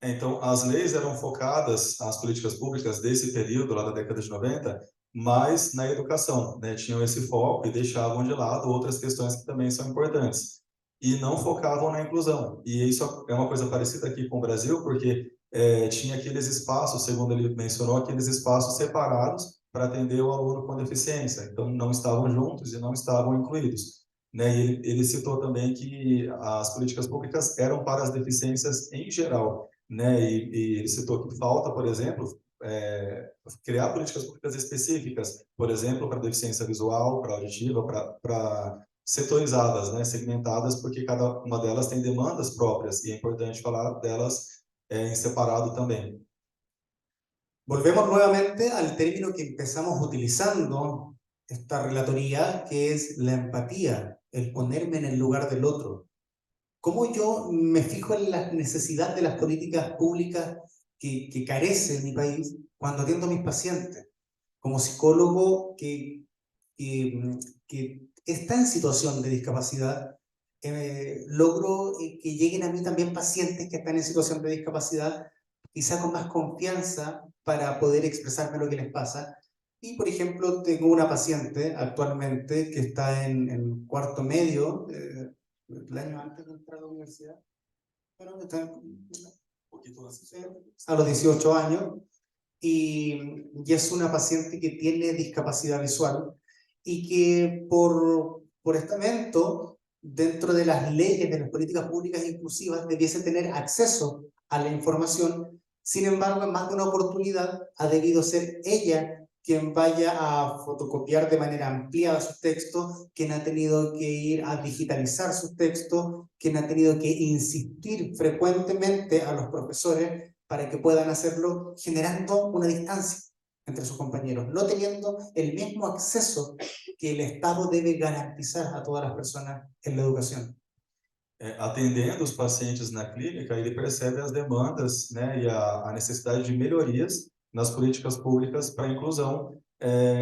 Então, as leis eram focadas, as políticas públicas desse período, lá da década de 90, mais na educação, né? Tinham esse foco e deixavam de lado outras questões que também são importantes. E não focavam na inclusão. E isso é uma coisa parecida aqui com o Brasil, porque tinha aqueles espaços, segundo ele mencionou, aqueles espaços separados para atender o aluno com deficiência. Então, não estavam juntos e não estavam incluídos. Né? E ele citou também que as políticas públicas eram para as deficiências em geral. Né? E ele citou que falta, por exemplo, criar políticas públicas específicas, por exemplo, para deficiência visual, para auditiva, para setorizadas, né? Segmentadas, porque cada uma delas tem demandas próprias e é importante falar delas em separado também. Volvemos nuevamente al término que empezamos utilizando esta relatoría, que es la empatía, el ponerme en el lugar del otro. ¿Cómo yo me fijo en la necesidad de las políticas públicas que carece mi país cuando atiendo a mis pacientes? Como psicólogo que está en situación de discapacidad, logro que lleguen a mí también pacientes que están en situación de discapacidad, quizá con más confianza para poder expresarme lo que les pasa. Y, por ejemplo, tengo una paciente actualmente que está en cuarto medio, el año antes de entrar a la universidad, bueno, está a los 18 años, y es una paciente que tiene discapacidad visual y que por estamento, dentro de las leyes de las políticas públicas inclusivas, debiese tener acceso a la información. Sin embargo, en más de una oportunidad ha debido ser ella quien vaya a fotocopiar de manera ampliada sus textos, quien ha tenido que ir a digitalizar sus textos, quien ha tenido que insistir frecuentemente a los profesores para que puedan hacerlo, generando una distancia entre sus compañeros, no teniendo el mismo acceso que el Estado debe garantizar a todas las personas en la educación. Atendendo os pacientes na clínica, ele percebe as demandas, né, e a necessidade de melhorias nas políticas públicas para a inclusão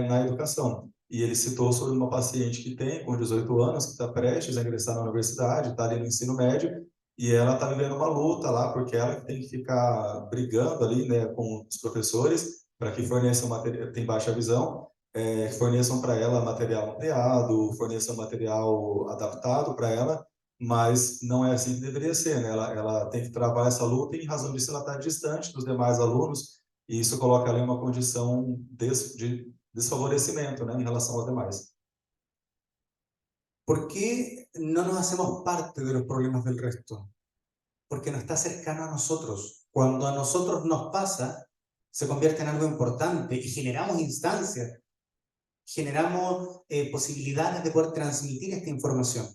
na educação. E ele citou sobre uma paciente que tem, com 18 anos, que está prestes a ingressar na universidade, está ali no ensino médio, e ela está vivendo uma luta lá, porque ela tem que ficar brigando ali, né, com os professores para que forneçam material, tem baixa visão, forneçam para ela material ampliado, forneçam material adaptado para ela, mas não é assim que deveria ser, né? Ela tem que travar essa luta e, em razão disso, ela está distante dos demais alunos, e isso coloca ela em uma condição de desfavorecimento, né, em relação aos demais. ¿Por qué no nos hacemos parte de los problemas del resto? Porque no está cercano a nosotros. Cuando a nosotros nos pasa, se convierte en algo importante y generamos instancias, generamos posibilidades de poder transmitir esta información.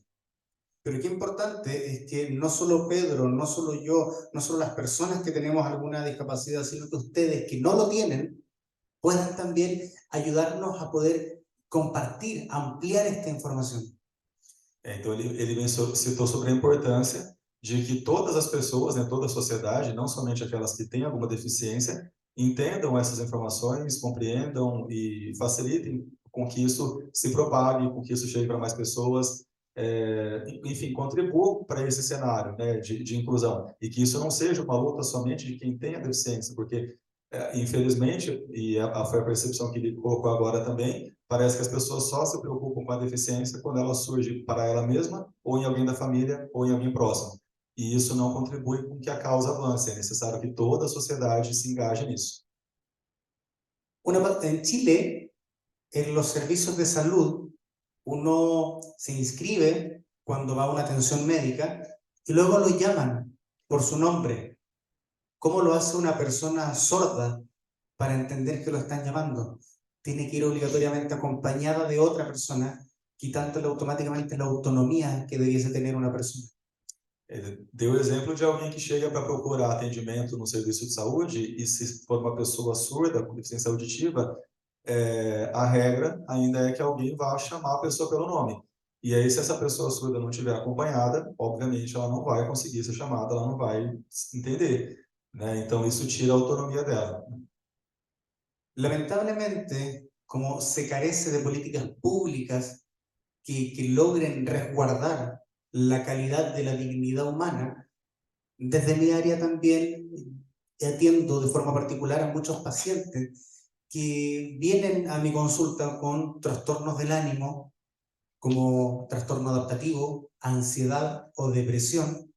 Pero qué importante es que no solo Pedro, no solo yo, no solo las personas que tenemos alguna discapacidad, sino que ustedes que no lo tienen, puedan también ayudarnos a poder compartir, ampliar esta información. Então, ele citou sobre a importância de que todas as pessoas, né, toda a sociedade, não somente aquelas que têm alguma deficiência, entendam essas informações, compreendam e facilitem com que isso se propague, com que isso chegue para mais pessoas, enfim, contribuam para esse cenário, né, de inclusão, e que isso não seja uma luta somente de quem tem a deficiência, porque, infelizmente, e foi a percepção que ele colocou agora também, parece que as pessoas só se preocupam com a deficiência quando ela surge para ela mesma, ou em alguém da família, ou em alguém próximo. E isso não contribui com que a causa avance. É necessário que toda a sociedade se engaje nisso. En Chile, en los servicios de salud, uno se inscribe cuando va a una atención médica y luego lo llaman por su nombre. ¿Cómo lo hace una persona sorda para entender que lo están llamando? Tiene que ir obligatoriamente acompañada de otra persona, quitándole automáticamente la autonomía que debiese tener una persona. Ele deu o exemplo de alguém que chega para procurar atendimento no serviço de saúde e se for uma pessoa surda com deficiência auditiva, a regra ainda é que alguém vá chamar a pessoa pelo nome. E aí, se essa pessoa surda não estiver acompanhada, obviamente ela não vai conseguir ser chamada, ela não vai entender, né? Então isso tira a autonomia dela. Lamentablemente, como se carece de políticas públicas que logren resguardar la calidad de la dignidad humana, desde mi área también atiendo de forma particular a muchos pacientes que vienen a mi consulta con trastornos del ánimo, como trastorno adaptativo, ansiedad o depresión,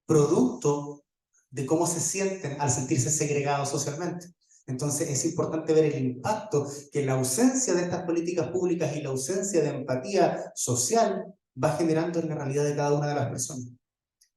producto de cómo se sienten al sentirse segregados socialmente. Entonces es importante ver el impacto que la ausencia de estas políticas públicas y la ausencia de empatía social va generando en la realidad de cada una de las personas.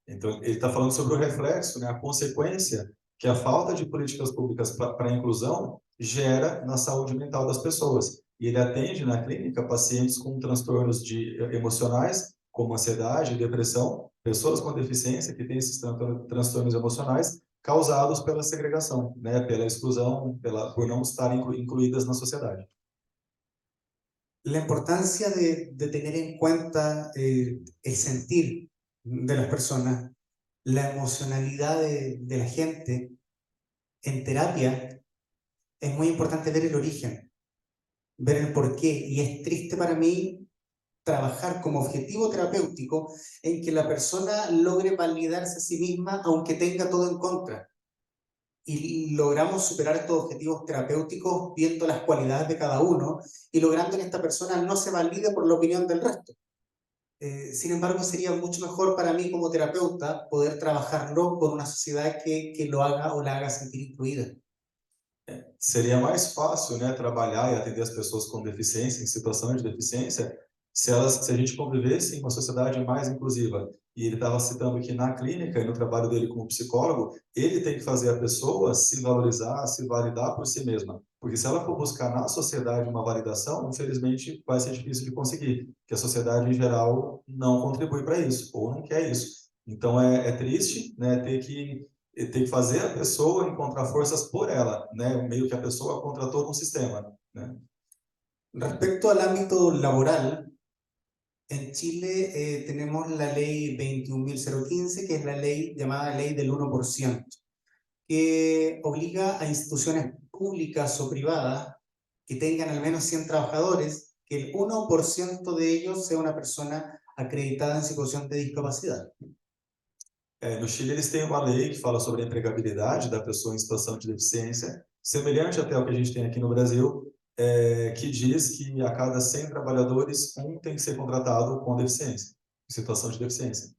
Então, ele está falando sobre o reflexo, né, a consequência que a falta de políticas públicas para a inclusão gera na saúde mental das pessoas. E ele atende na clínica pacientes com transtornos emocionais, como ansiedade, depressão, pessoas com deficiência que têm esses transtornos emocionais causados pela segregação, né, pela exclusão, por não estarem incluídas na sociedade. La importancia de tener en cuenta el sentir de las personas, la emocionalidad de la gente en terapia, es muy importante ver el origen, ver el porqué, y es triste para mí trabajar como objetivo terapéutico en que la persona logre validarse a sí misma aunque tenga todo en contra. Y logramos superar estos objetivos terapéuticos viendo las cualidades de cada uno y logrando que esta persona no se valide por la opinión del resto. Sin embargo, sería mucho mejor para mí como terapeuta poder trabajarlo con una sociedad que lo haga o la haga sentir incluida. Seria mais fácil, né, trabalhar e atender as pessoas com deficiência, em situação de deficiência, se a gente convivesse em uma sociedade mais inclusiva. E ele estava citando que na clínica e no trabalho dele como psicólogo, ele tem que fazer a pessoa se valorizar, se validar por si mesma. Porque se ela for buscar na sociedade uma validação, infelizmente vai ser difícil de conseguir, porque a sociedade em geral não contribui para isso, ou não quer isso. Então é triste, né, ter que fazer a pessoa encontrar forças por ela, né, meio que a pessoa contra todo um sistema, né? Respecto al ámbito laboral, en Chile tenemos la ley 21.015, que es la ley llamada ley del 1%, que obliga a instituciones públicas o privadas que tengan al menos 100 trabajadores, que el 1% de ellos sea una persona acreditada en situación de discapacidad. No Chile, eles têm uma lei que fala sobre a empregabilidade da pessoa em situação de deficiência, semelhante até ao que a gente tem aqui no Brasil, que diz que a cada 100 trabalhadores, um tem que ser contratado com deficiência, em situação de deficiência.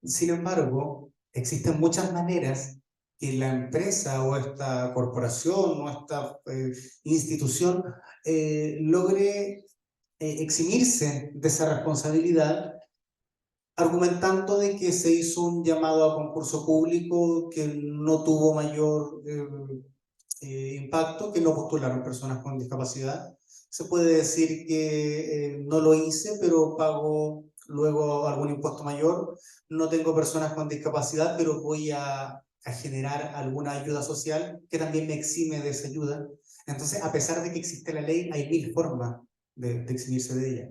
Sin embargo, existen muchas maneras que la empresa o esta corporación o esta institución logre eximirse de esa responsabilidad, argumentando de que se hizo un llamado a concurso público que no tuvo mayor impacto, que no postularon personas con discapacidad. Se puede decir que no lo hice, pero pago luego algún impuesto mayor. No tengo personas con discapacidad, pero voy a generar alguna ayuda social que también me exime de esa ayuda. Entonces, a pesar de que existe la ley, hay 1000 formas de eximirse de ella.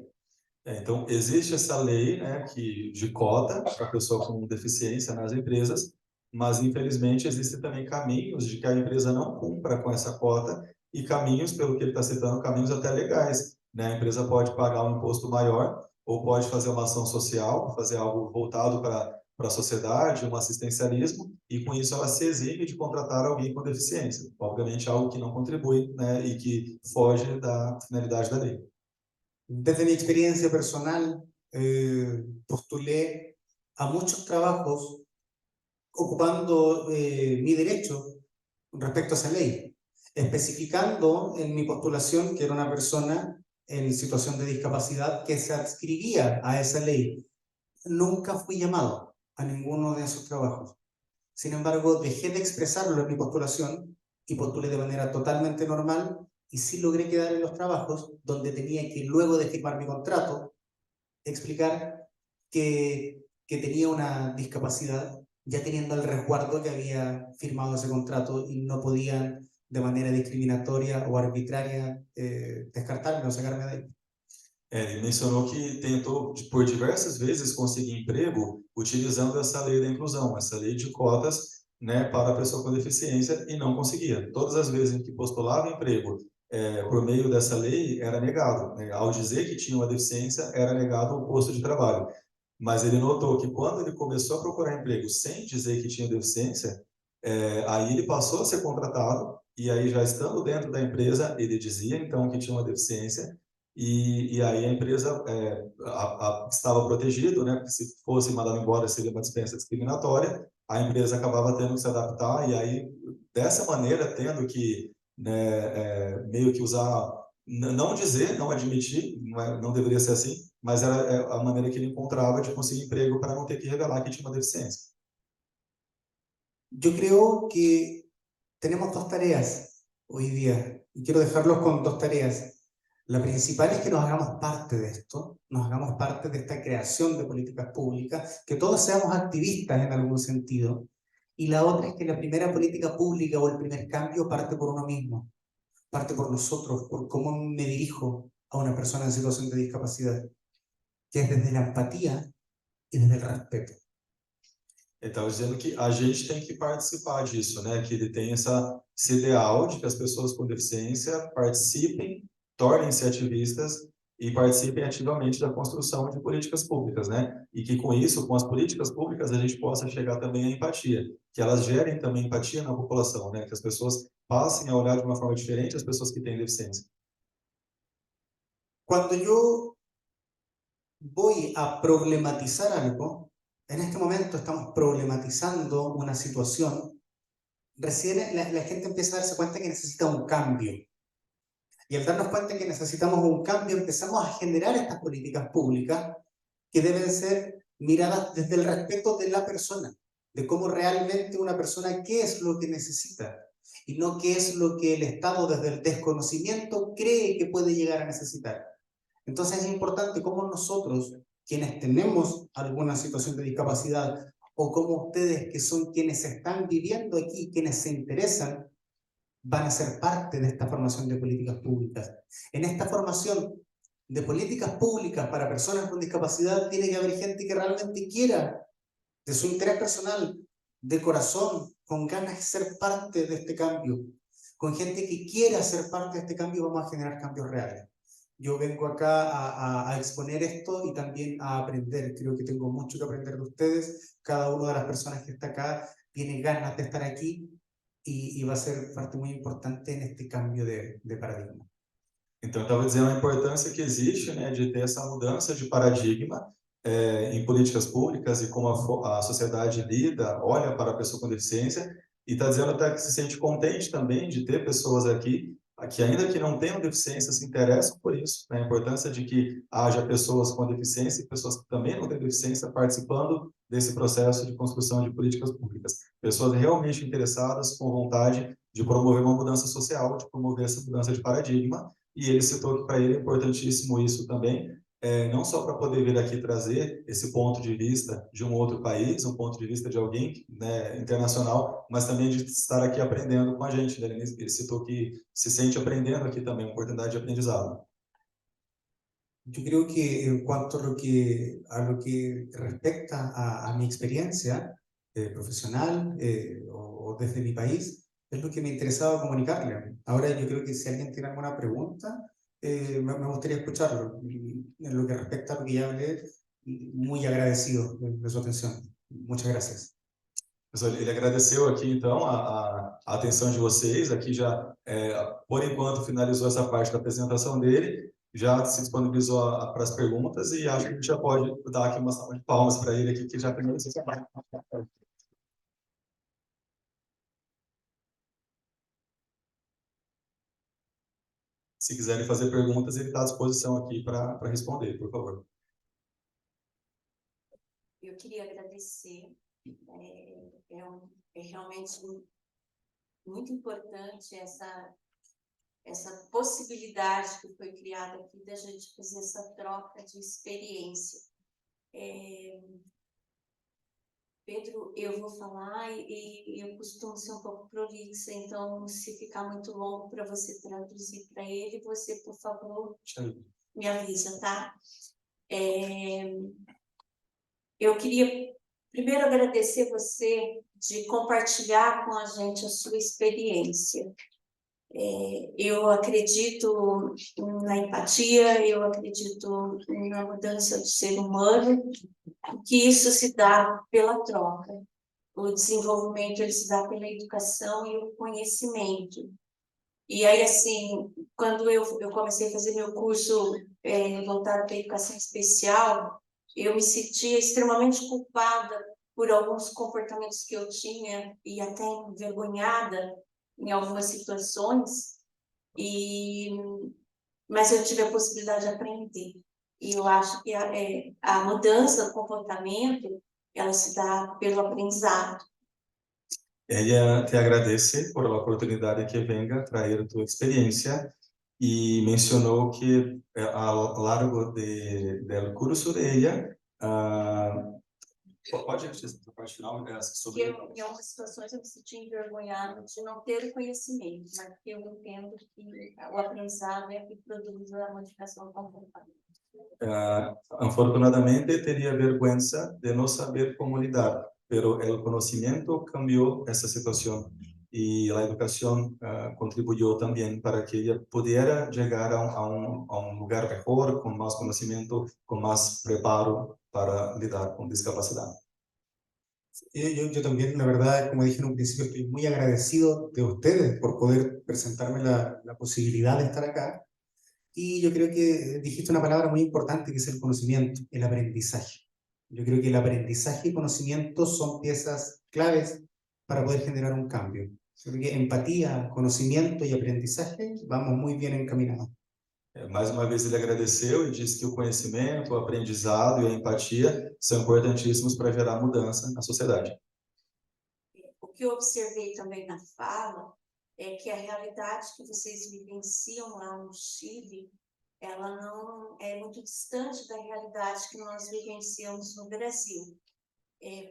Então, existe essa lei, né, de cota para pessoa com deficiência nas empresas, mas, infelizmente, existem também caminhos de que a empresa não cumpra com essa cota e caminhos, pelo que ele está citando, caminhos até legais, né? A empresa pode pagar um imposto maior ou pode fazer uma ação social, fazer algo voltado para a sociedade, um assistencialismo, e com isso ela se exime de contratar alguém com deficiência. Obviamente algo que não contribui, né, e que foge da finalidade da lei. Desde mi experiencia personal, postulé a muchos trabajos ocupando mi derecho respecto a esa ley, especificando en mi postulación que era una persona en situación de discapacidad que se adscribía a esa ley. Nunca fui llamado a ninguno de esos trabajos. Sin embargo, dejé de expresarlo en mi postulación y postulé de manera totalmente normal y sí logré quedar en los trabajos donde tenía que, luego de firmar mi contrato, explicar que tenía una discapacidad, ya teniendo el resguardo que había firmado ese contrato y no podían de manera discriminatoria o arbitraria descartarme o sacarme de ahí. Ele mencionou que tentou por diversas vezes conseguir emprego utilizando essa lei da inclusão, essa lei de cotas, né, para a pessoa com deficiência, e não conseguia. Todas as vezes em que postulava emprego por meio dessa lei, era negado, né? Ao dizer que tinha uma deficiência, era negado o posto de trabalho. Mas ele notou que quando ele começou a procurar emprego sem dizer que tinha deficiência, aí ele passou a ser contratado, e aí já estando dentro da empresa, ele dizia então que tinha uma deficiência, e aí a empresa estava protegida, né? Porque se fosse mandado embora seria uma dispensa discriminatória, a empresa acabava tendo que se adaptar, e aí dessa maneira tendo que, né, meio que usar, não dizer, não admitir, não deveria ser assim, mas era a maneira que ele encontrava de conseguir emprego para não ter que revelar que tinha uma deficiência. Yo creo que tenemos dos tareas hoy día y quiero dejarlos con dos tareas. La principal es que nos hagamos parte de esto, nos hagamos parte de esta creación de políticas públicas, que todos seamos activistas en algún sentido. Y la otra es que la primera política pública o el primer cambio parte por uno mismo, parte por nosotros, por cómo me dirijo a una persona en situación de discapacidad, que es desde la empatía y desde el respeto. Ele estava dizendo que a gente tem que participar disso, né? Que ele tem esse ideal de que as pessoas com deficiência participem, tornem-se ativistas e participem ativamente da construção de políticas públicas, né? E que com isso, com as políticas públicas, a gente possa chegar também à empatia, que elas gerem também empatia na população, né? Que as pessoas passem a olhar de uma forma diferente as pessoas que têm deficiência. Cuando yo voy a problematizar algo, en este momento estamos problematizando una situación, recién la gente empieza a darse cuenta que necesita un cambio. Y al darnos cuenta que necesitamos un cambio, empezamos a generar estas políticas públicas que deben ser miradas desde el respeto de la persona, de cómo realmente una persona, qué es lo que necesita, y no qué es lo que el Estado desde el desconocimiento cree que puede llegar a necesitar. Entonces es importante cómo nosotros, quienes tenemos alguna situación de discapacidad, o como ustedes que son quienes están viviendo aquí, quienes se interesan, van a ser parte de esta formación de políticas públicas. En esta formación de políticas públicas para personas con discapacidad tiene que haber gente que realmente quiera, de su interés personal, de corazón, con ganas de ser parte de este cambio. Con gente que quiera ser parte de este cambio vamos a generar cambios reales. Yo vengo acá a exponer esto y también a aprender. Creo que tengo mucho que aprender de ustedes. Cada una de las personas que está acá tiene ganas de estar aquí y va a ser parte muy importante en este cambio de paradigma. Então, eu estava dizendo a importância que existe, né, de ter essa mudança de paradigma em políticas públicas e como a sociedade lida, olha para a pessoa com deficiência, e está dizendo até que se sente contente também de ter pessoas aqui que ainda que não tenham deficiência se interessam por isso, né? A importância de que haja pessoas com deficiência e pessoas que também não têm deficiência participando desse processo de construção de políticas públicas. Pessoas realmente interessadas, com vontade de promover uma mudança social, de promover essa mudança de paradigma, e ele citou que para ele é importantíssimo isso também, não só para poder vir aqui trazer esse ponto de vista de um outro país, um ponto de vista de alguém, né, internacional, mas também de estar aqui aprendendo com a gente. Né? Ele citou que se sente aprendendo aqui também, uma oportunidade de aprendizado. Yo creo que en cuanto a lo que respecta a mi experiencia profesional o desde mi país, es lo que me interesaba comunicarle. Ahora yo creo que si alguien tiene alguna pregunta, me gustaría escucharlo. Y en lo que respecta a lo que ya hablé, muy agradecido de su atención. Muchas gracias. Ele agradeceu aqui, então, a atenção de vocês. Aqui já, por enquanto, finalizou essa parte da apresentação dele, já se disponibilizou para as perguntas e acho que a gente já pode dar aqui uma salva de palmas para ele aqui, que já finalizou essa parte. Se quiserem fazer perguntas, ele está à disposição aqui para responder, por favor. Eu queria agradecer, é realmente muito importante essa possibilidade que foi criada aqui da gente fazer essa troca de experiência. Pedro, eu vou falar e eu costumo ser um pouco prolixa, então se ficar muito longo para você traduzir para ele, você, por favor, me avisa, tá? Eu queria primeiro agradecer você de compartilhar com a gente a sua experiência. Eu acredito na empatia, eu acredito na mudança do ser humano, que isso se dá pela troca. O desenvolvimento ele se dá pela educação e o conhecimento. E aí, assim, quando eu comecei a fazer meu curso voltado para a educação especial, eu me sentia extremamente culpada por alguns comportamentos que eu tinha e até envergonhada em algumas situações, mas eu tive a possibilidade de aprender. E eu acho que a mudança do comportamento, ela se dá pelo aprendizado. Ella te agradece por la oportunidad de que venga a traer tu experiencia y mencionó que a lo largo del curso de ella, pode essa parte final, sobre... Em algumas situações eu me senti envergonhada de não ter o conhecimento, mas eu entendo que o aprendizado é que produz a modificação do comportamento. Afortunadamente tenía vergüenza de no saber cómo lidar, pero el conocimiento cambió esa situación y la educación contribuyó también para que ella pudiera llegar a un lugar mejor, con más conocimiento, con más preparo para lidar con discapacidad. Yo también, la verdad, como dije en un principio, estoy muy agradecido de ustedes por poder presentarme la posibilidad de estar acá. Y yo creo que dijiste una palabra muy importante que es el conocimiento, el aprendizaje. Yo creo que el aprendizaje y conocimiento son piezas claves para poder generar un cambio. Yo creo que empatía, conocimiento y aprendizaje vamos muy bien encaminados. Mais uma vez ele agradeceu e disse que o conhecimento, o aprendizado e a empatia são importantíssimos para gerar mudança na sociedade. O que eu observei também na fala é que a realidade que vocês vivenciam lá no Chile, ela não é muito distante da realidade que nós vivenciamos no Brasil.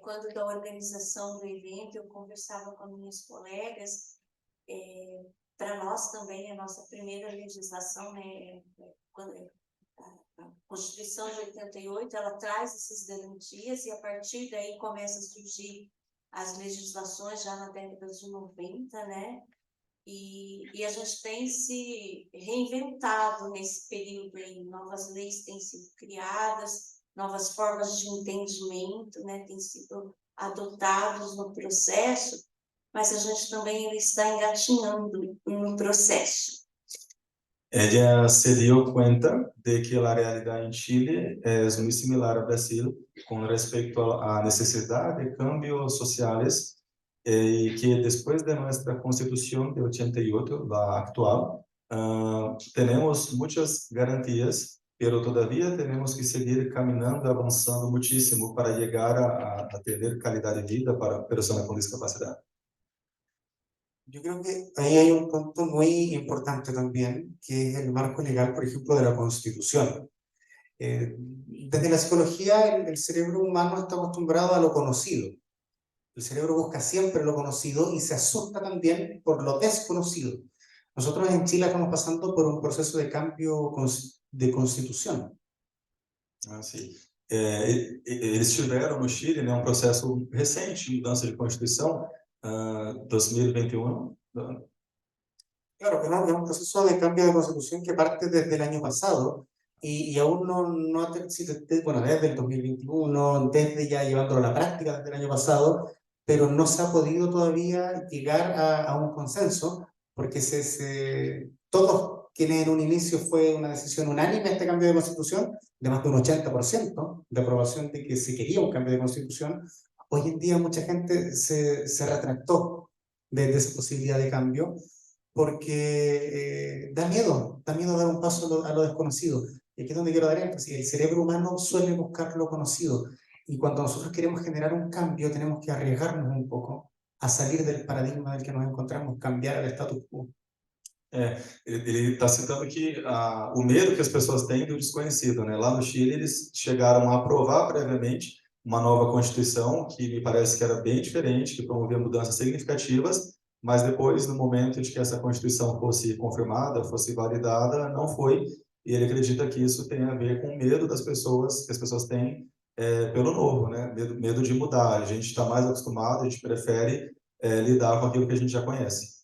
Quando da organização do evento, eu conversava com minhas colegas, para nós também, a nossa primeira legislação, né, a Constituição de 88, ela traz essas garantias e a partir daí começa a surgir as legislações já na década de 90, né? E a gente tem se reinventado nesse período aí, novas leis têm sido criadas, novas formas de entendimento, né, têm sido adotados no processo, mas a gente também está engatinhando no processo. Ella se dio cuenta de que la realidad en Chile es muy similar a Brasil con respecto a necesidad de cambios sociales y que después de nuestra Constitución de 88, la actual, tenemos muchas garantías, pero todavía tenemos que seguir caminando, avanzando muchísimo para llegar a tener calidad de vida para personas con discapacidad. Yo creo que ahí hay un punto muy importante también, que es el marco legal, por ejemplo, de la Constitución. Desde la psicología, el cerebro humano está acostumbrado a lo conocido. El cerebro busca siempre lo conocido y se asusta también por lo desconocido. Nosotros en Chile estamos pasando por un proceso de cambio de constitución. Sim. Eles tiveram no Chile, né, processo recente de mudança de Constituição, 2021, Claro, que no, es un proceso de cambio de constitución que parte desde el año pasado y aún no bueno, desde el 2021, desde ya llevándolo a la práctica desde el año pasado, pero no se ha podido todavía llegar a un consenso porque todos quienes en un inicio fue una decisión unánime este cambio de constitución, de más de un 80% de aprobación de que se quería un cambio de constitución, hoy en día mucha gente se retractó de esa posibilidad de cambio porque da miedo dar un paso a lo desconocido. Y aquí es donde quiero dar énfasis. El cerebro humano suele buscar lo conocido. Y cuando nosotros queremos generar un cambio, tenemos que arriesgarnos un poco a salir del paradigma del que nos encontramos, cambiar el status quo. Ele está citando que o medo que as pessoas têm do desconhecido, né? Lá no Chile, eles chegaram a aprovar previamente uma nova Constituição, que me parece que era bem diferente, que promovia mudanças significativas, mas depois, no momento de que essa Constituição fosse confirmada, fosse validada, não foi, e ele acredita que isso tem a ver com o medo das pessoas, que as pessoas têm pelo novo, né? Medo de mudar. A gente está mais acostumado, a gente prefere lidar com aquilo que a gente já conhece.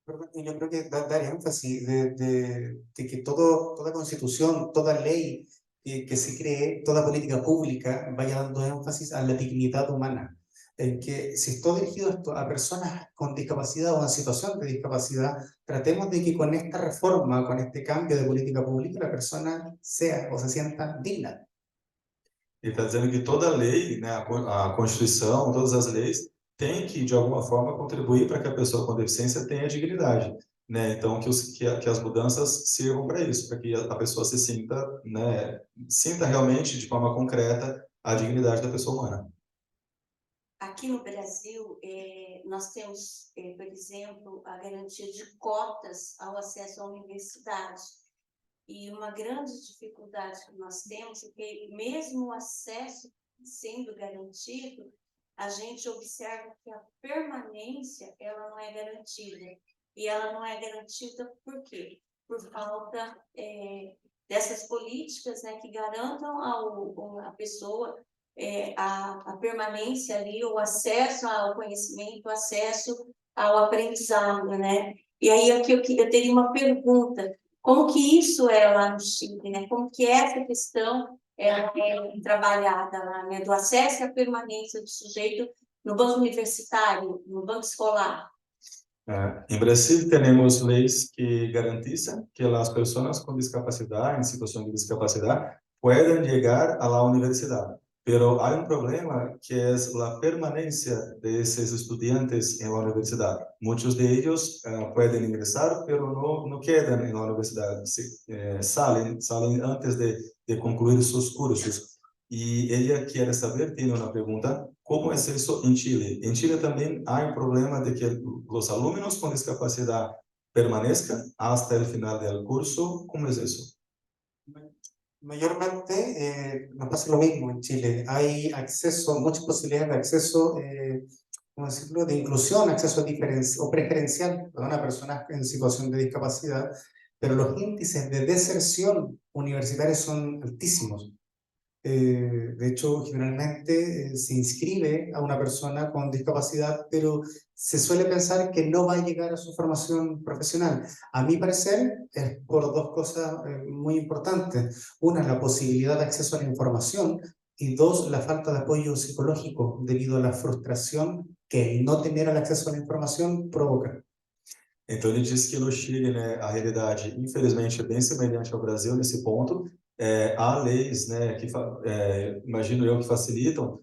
Yo creo que dar énfasis de que toda constitución, toda ley que se cree, toda política pública vaya dando énfasis a la dignidad humana. En que si está dirigido esto a personas con discapacidad o en situación de discapacidad, tratemos de que con esta reforma, con este cambio de política pública, la persona sea o se sienta digna. Ele está dizendo que toda lei, né, a Constituição, todas as leis, tem que, de alguma forma, contribuir para que a pessoa com deficiência tenha dignidade. Né? Então, que as mudanças sirvam para isso, para que a pessoa se sinta, né, sinta realmente, de forma concreta, a dignidade da pessoa humana. Aqui no Brasil, nós temos, por exemplo, a garantia de cotas ao acesso à universidade. E uma grande dificuldade que nós temos é que, mesmo o acesso sendo garantido, a gente observa que a permanência ela não é garantida. E ela não é garantida por quê? Por falta dessas políticas, né, que garantam a pessoa a permanência ali, o acesso ao conhecimento, o acesso ao aprendizado, né? E aí aqui eu teria uma pergunta. Como que isso é lá no Chile, né? Como que essa questão é trabalhada lá, né? Do acesso e à permanência do sujeito no banco universitário, no banco escolar? Em Brasil, temos leis que garantizam que as pessoas com discapacidade, em situação de discapacidade, puedan llegar a la universidad. Pero hay un problema que es la permanencia de esos estudiantes en la universidad. Muchos de ellos pueden ingresar, pero no quedan en la universidad. Salen antes de concluir sus cursos. Y ella quiere saber, tiene una pregunta, ¿cómo es eso en Chile? En Chile también hay un problema de que los alumnos con discapacidad permanezcan hasta el final del curso. ¿Cómo es eso? Mayormente nos pasa lo mismo en Chile. Hay acceso, muchas posibilidades de acceso, ¿cómo decirlo?, de inclusión, acceso o preferencial a personas en situación de discapacidad, pero los índices de deserción universitaria son altísimos. De hecho, generalmente se inscribe a una persona con discapacidad, pero se suele pensar que no va a llegar a su formación profesional. A mi parecer, es por dos cosas muy importantes. Una, la posibilidad de acceso a la información, y dos, la falta de apoyo psicológico debido a la frustración que el no tener el acceso a la información provoca. Então, ele diz que no Chile, né, a realidade, infelizmente, é bem semelhante ao Brasil nesse ponto. Há leis, né, que imagino eu que facilitam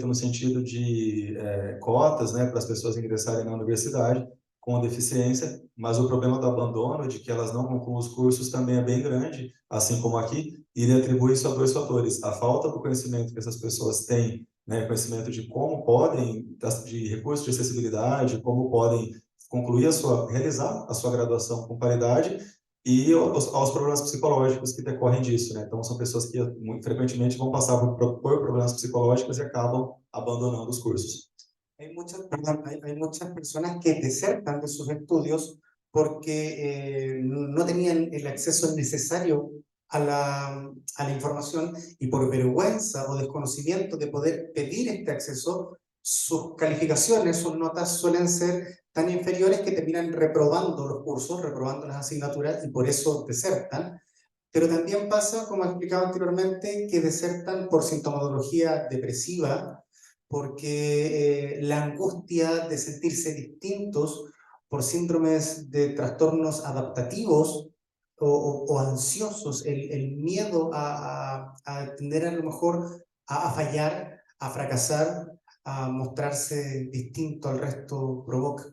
no sentido de cotas, né, para as pessoas ingressarem na universidade com deficiência, mas o problema do abandono, de que elas não concluem os cursos, também é bem grande, assim como aqui, e ele atribui isso a dois fatores: a falta do conhecimento que essas pessoas têm, né, conhecimento de como podem, de recursos de acessibilidade, como podem realizar a sua graduação com qualidade, e aos problemas psicológicos que decorrem disso, né? Então, são pessoas que muito frequentemente vão passar por problemas psicológicos e acabam abandonando os cursos. Hay muchas personas que desertan de sus estudios porque no tenían el acceso necesario a la información y por vergüenza o desconocimiento de poder pedir este acceso sus calificaciones, sus notas suelen ser tan inferiores que terminan reprobando los cursos, reprobando las asignaturas y por eso desertan. Pero también pasa, como explicaba anteriormente, que desertan por sintomatología depresiva, porque la angustia de sentirse distintos, por síndromes de trastornos adaptativos o ansiosos, el miedo a tender a lo mejor a fallar, a fracasar, a mostrarse distinto al resto provoca.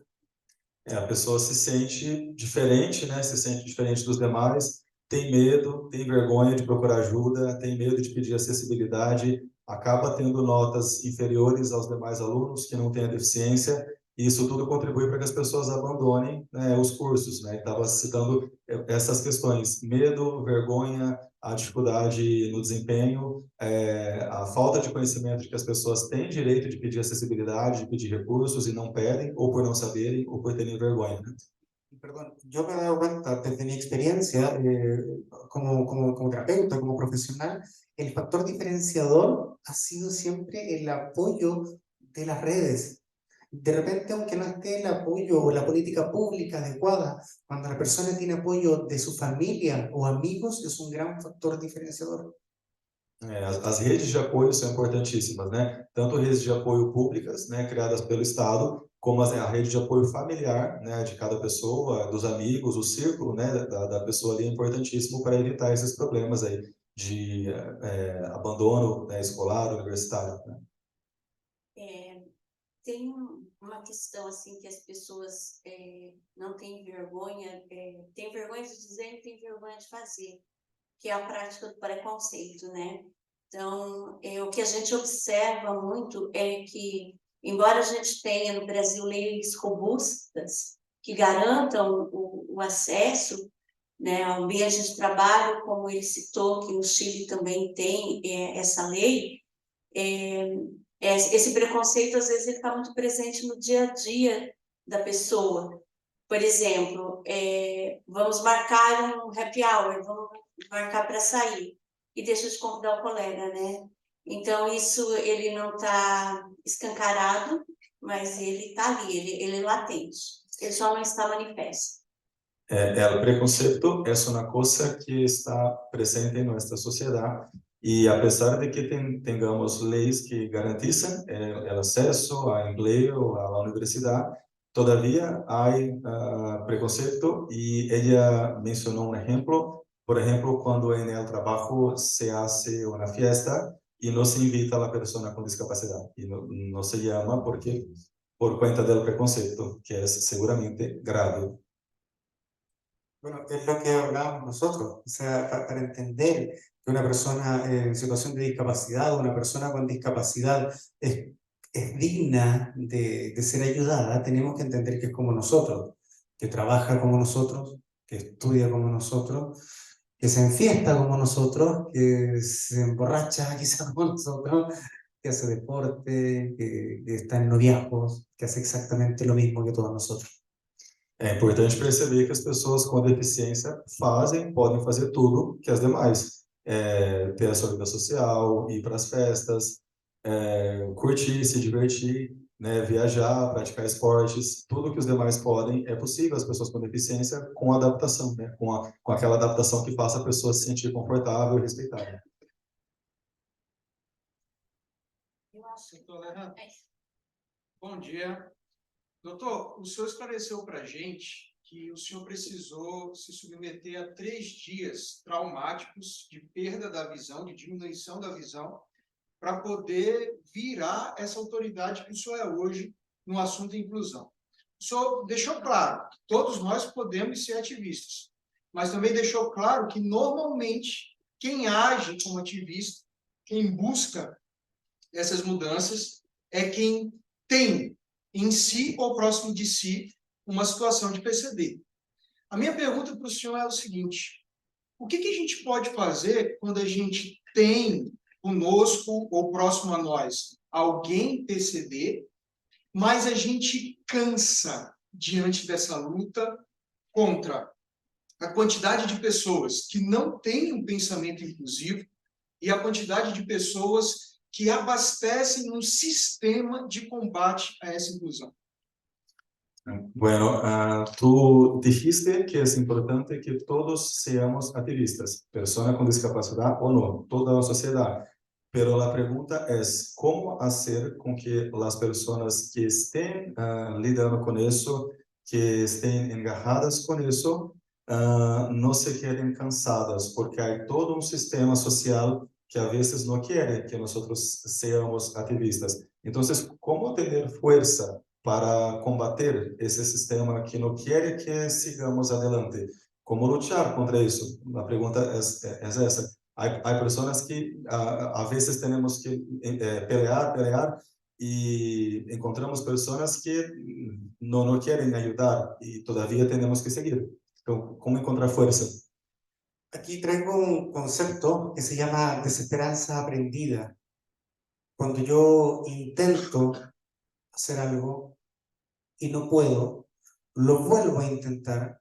A pessoa se sente diferente, né? Se sente diferente dos demais, tem medo, tem vergonha de procurar ajuda, tem medo de pedir acessibilidade, acaba tendo notas inferiores aos demais alunos que não têm a deficiência, e isso tudo contribui para que as pessoas abandonem, né, os cursos, né? Estava citando essas questões: medo, vergonha, a dificuldade no desempenho, a falta de conhecimento de que as pessoas têm direito de pedir acessibilidade, de pedir recursos e não pedem, ou por não saberem, ou por terem vergonha, né? Perdón, yo me he dado cuenta desde mi experiencia como terapeuta, como profesional, el factor diferenciador ha sido siempre el apoyo de las redes. De repente, aunque no esté el apoyo o la política pública adecuada, cuando la persona tiene apoyo de su familia o amigos, es un gran factor diferenciador. As redes de apoio são importantíssimas, né? Tanto redes de apoio públicas, né, criadas pelo Estado, como a rede de apoio familiar, né, de cada pessoa, dos amigos, o círculo, né, da pessoa ali é importantíssimo para evitar esses problemas aí de abandono, né, escolar, universitário, né? Tem uma questão assim que as pessoas não têm vergonha, tem vergonha de dizer e tem vergonha de fazer, que é a prática do preconceito, né? Então, o que a gente observa muito é que, embora a gente tenha no Brasil leis robustas que garantam o acesso, né, ao ambiente de trabalho, como ele citou, que no Chile também tem essa lei, esse preconceito, às vezes, ele está muito presente no dia a dia da pessoa. Por exemplo, vamos marcar um happy hour, vamos marcar para sair, e deixa de convidar o colega, né? Então, isso ele não está escancarado, mas ele está ali, ele é latente, ele só não está manifesto. El preconceito es una cosa que está presente en nuestra sociedad y a pesar de que tengamos leyes que garantizan el acceso a empleo, a la universidad, todavía hay preconceito y ella mencionó un ejemplo, por ejemplo, cuando en el trabajo se hace una fiesta y no se invita a la persona con discapacidad y no se llama porque por cuenta del preconceito, que es seguramente grave. Bueno, es lo que hablábamos nosotros, o sea, para entender que una persona en situación de discapacidad o una persona con discapacidad es digna de ser ayudada, tenemos que entender que es como nosotros, que trabaja como nosotros, que estudia como nosotros, que se enfiesta como nosotros, que se emborracha quizás como nosotros, que hace deporte, que está en noviazgos, que hace exactamente lo mismo que todos nosotros. É importante perceber que as pessoas com deficiência podem fazer tudo que as demais. Ter a sua vida social, ir para as festas, curtir, se divertir, né, viajar, praticar esportes, tudo que os demais podem é possível as pessoas com deficiência com adaptação, né, com aquela adaptação que faça a pessoa se sentir confortável e respeitada. Eu acho. Doutor Alejandro, bom dia. Doutor, o senhor esclareceu para a gente que o senhor precisou se submeter a 3 dias traumáticos de perda da visão, de diminuição da visão, para poder virar essa autoridade que o senhor é hoje no assunto de inclusão. O senhor deixou claro que todos nós podemos ser ativistas, mas também deixou claro que, normalmente, quem age como ativista, quem busca essas mudanças, é quem tem em si ou próximo de si uma situação de PCD. A minha pergunta para o senhor é o seguinte: o que a gente pode fazer quando a gente tem conosco ou próximo a nós alguém PCD, mas a gente cansa diante dessa luta contra a quantidade de pessoas que não têm um pensamento inclusivo e a quantidade de pessoas que abastecem um sistema de combate a essa inclusão. Bueno, tú dijiste que es importante que todos seamos activistas, persona con discapacidad o no, toda la sociedad. Pero la pregunta es, ¿cómo hacer con que las personas que estén lidiando con eso, que estén engajadas con eso, no se queden cansadas? Porque hay todo un sistema social que a veces no quiere que nosotros seamos activistas. Entonces, ¿cómo tener fuerza para combater esse sistema que não quer que sigamos adelante? Como lutar contra isso? A pergunta é essa. Há pessoas que a vezes temos que pelear e encontramos pessoas que não querem ajudar e todavia temos que seguir. Então, como encontrar força? Aquí traigo un concepto que se llama desesperanza aprendida. Cuando yo intento hacer algo y no puedo, lo vuelvo a intentar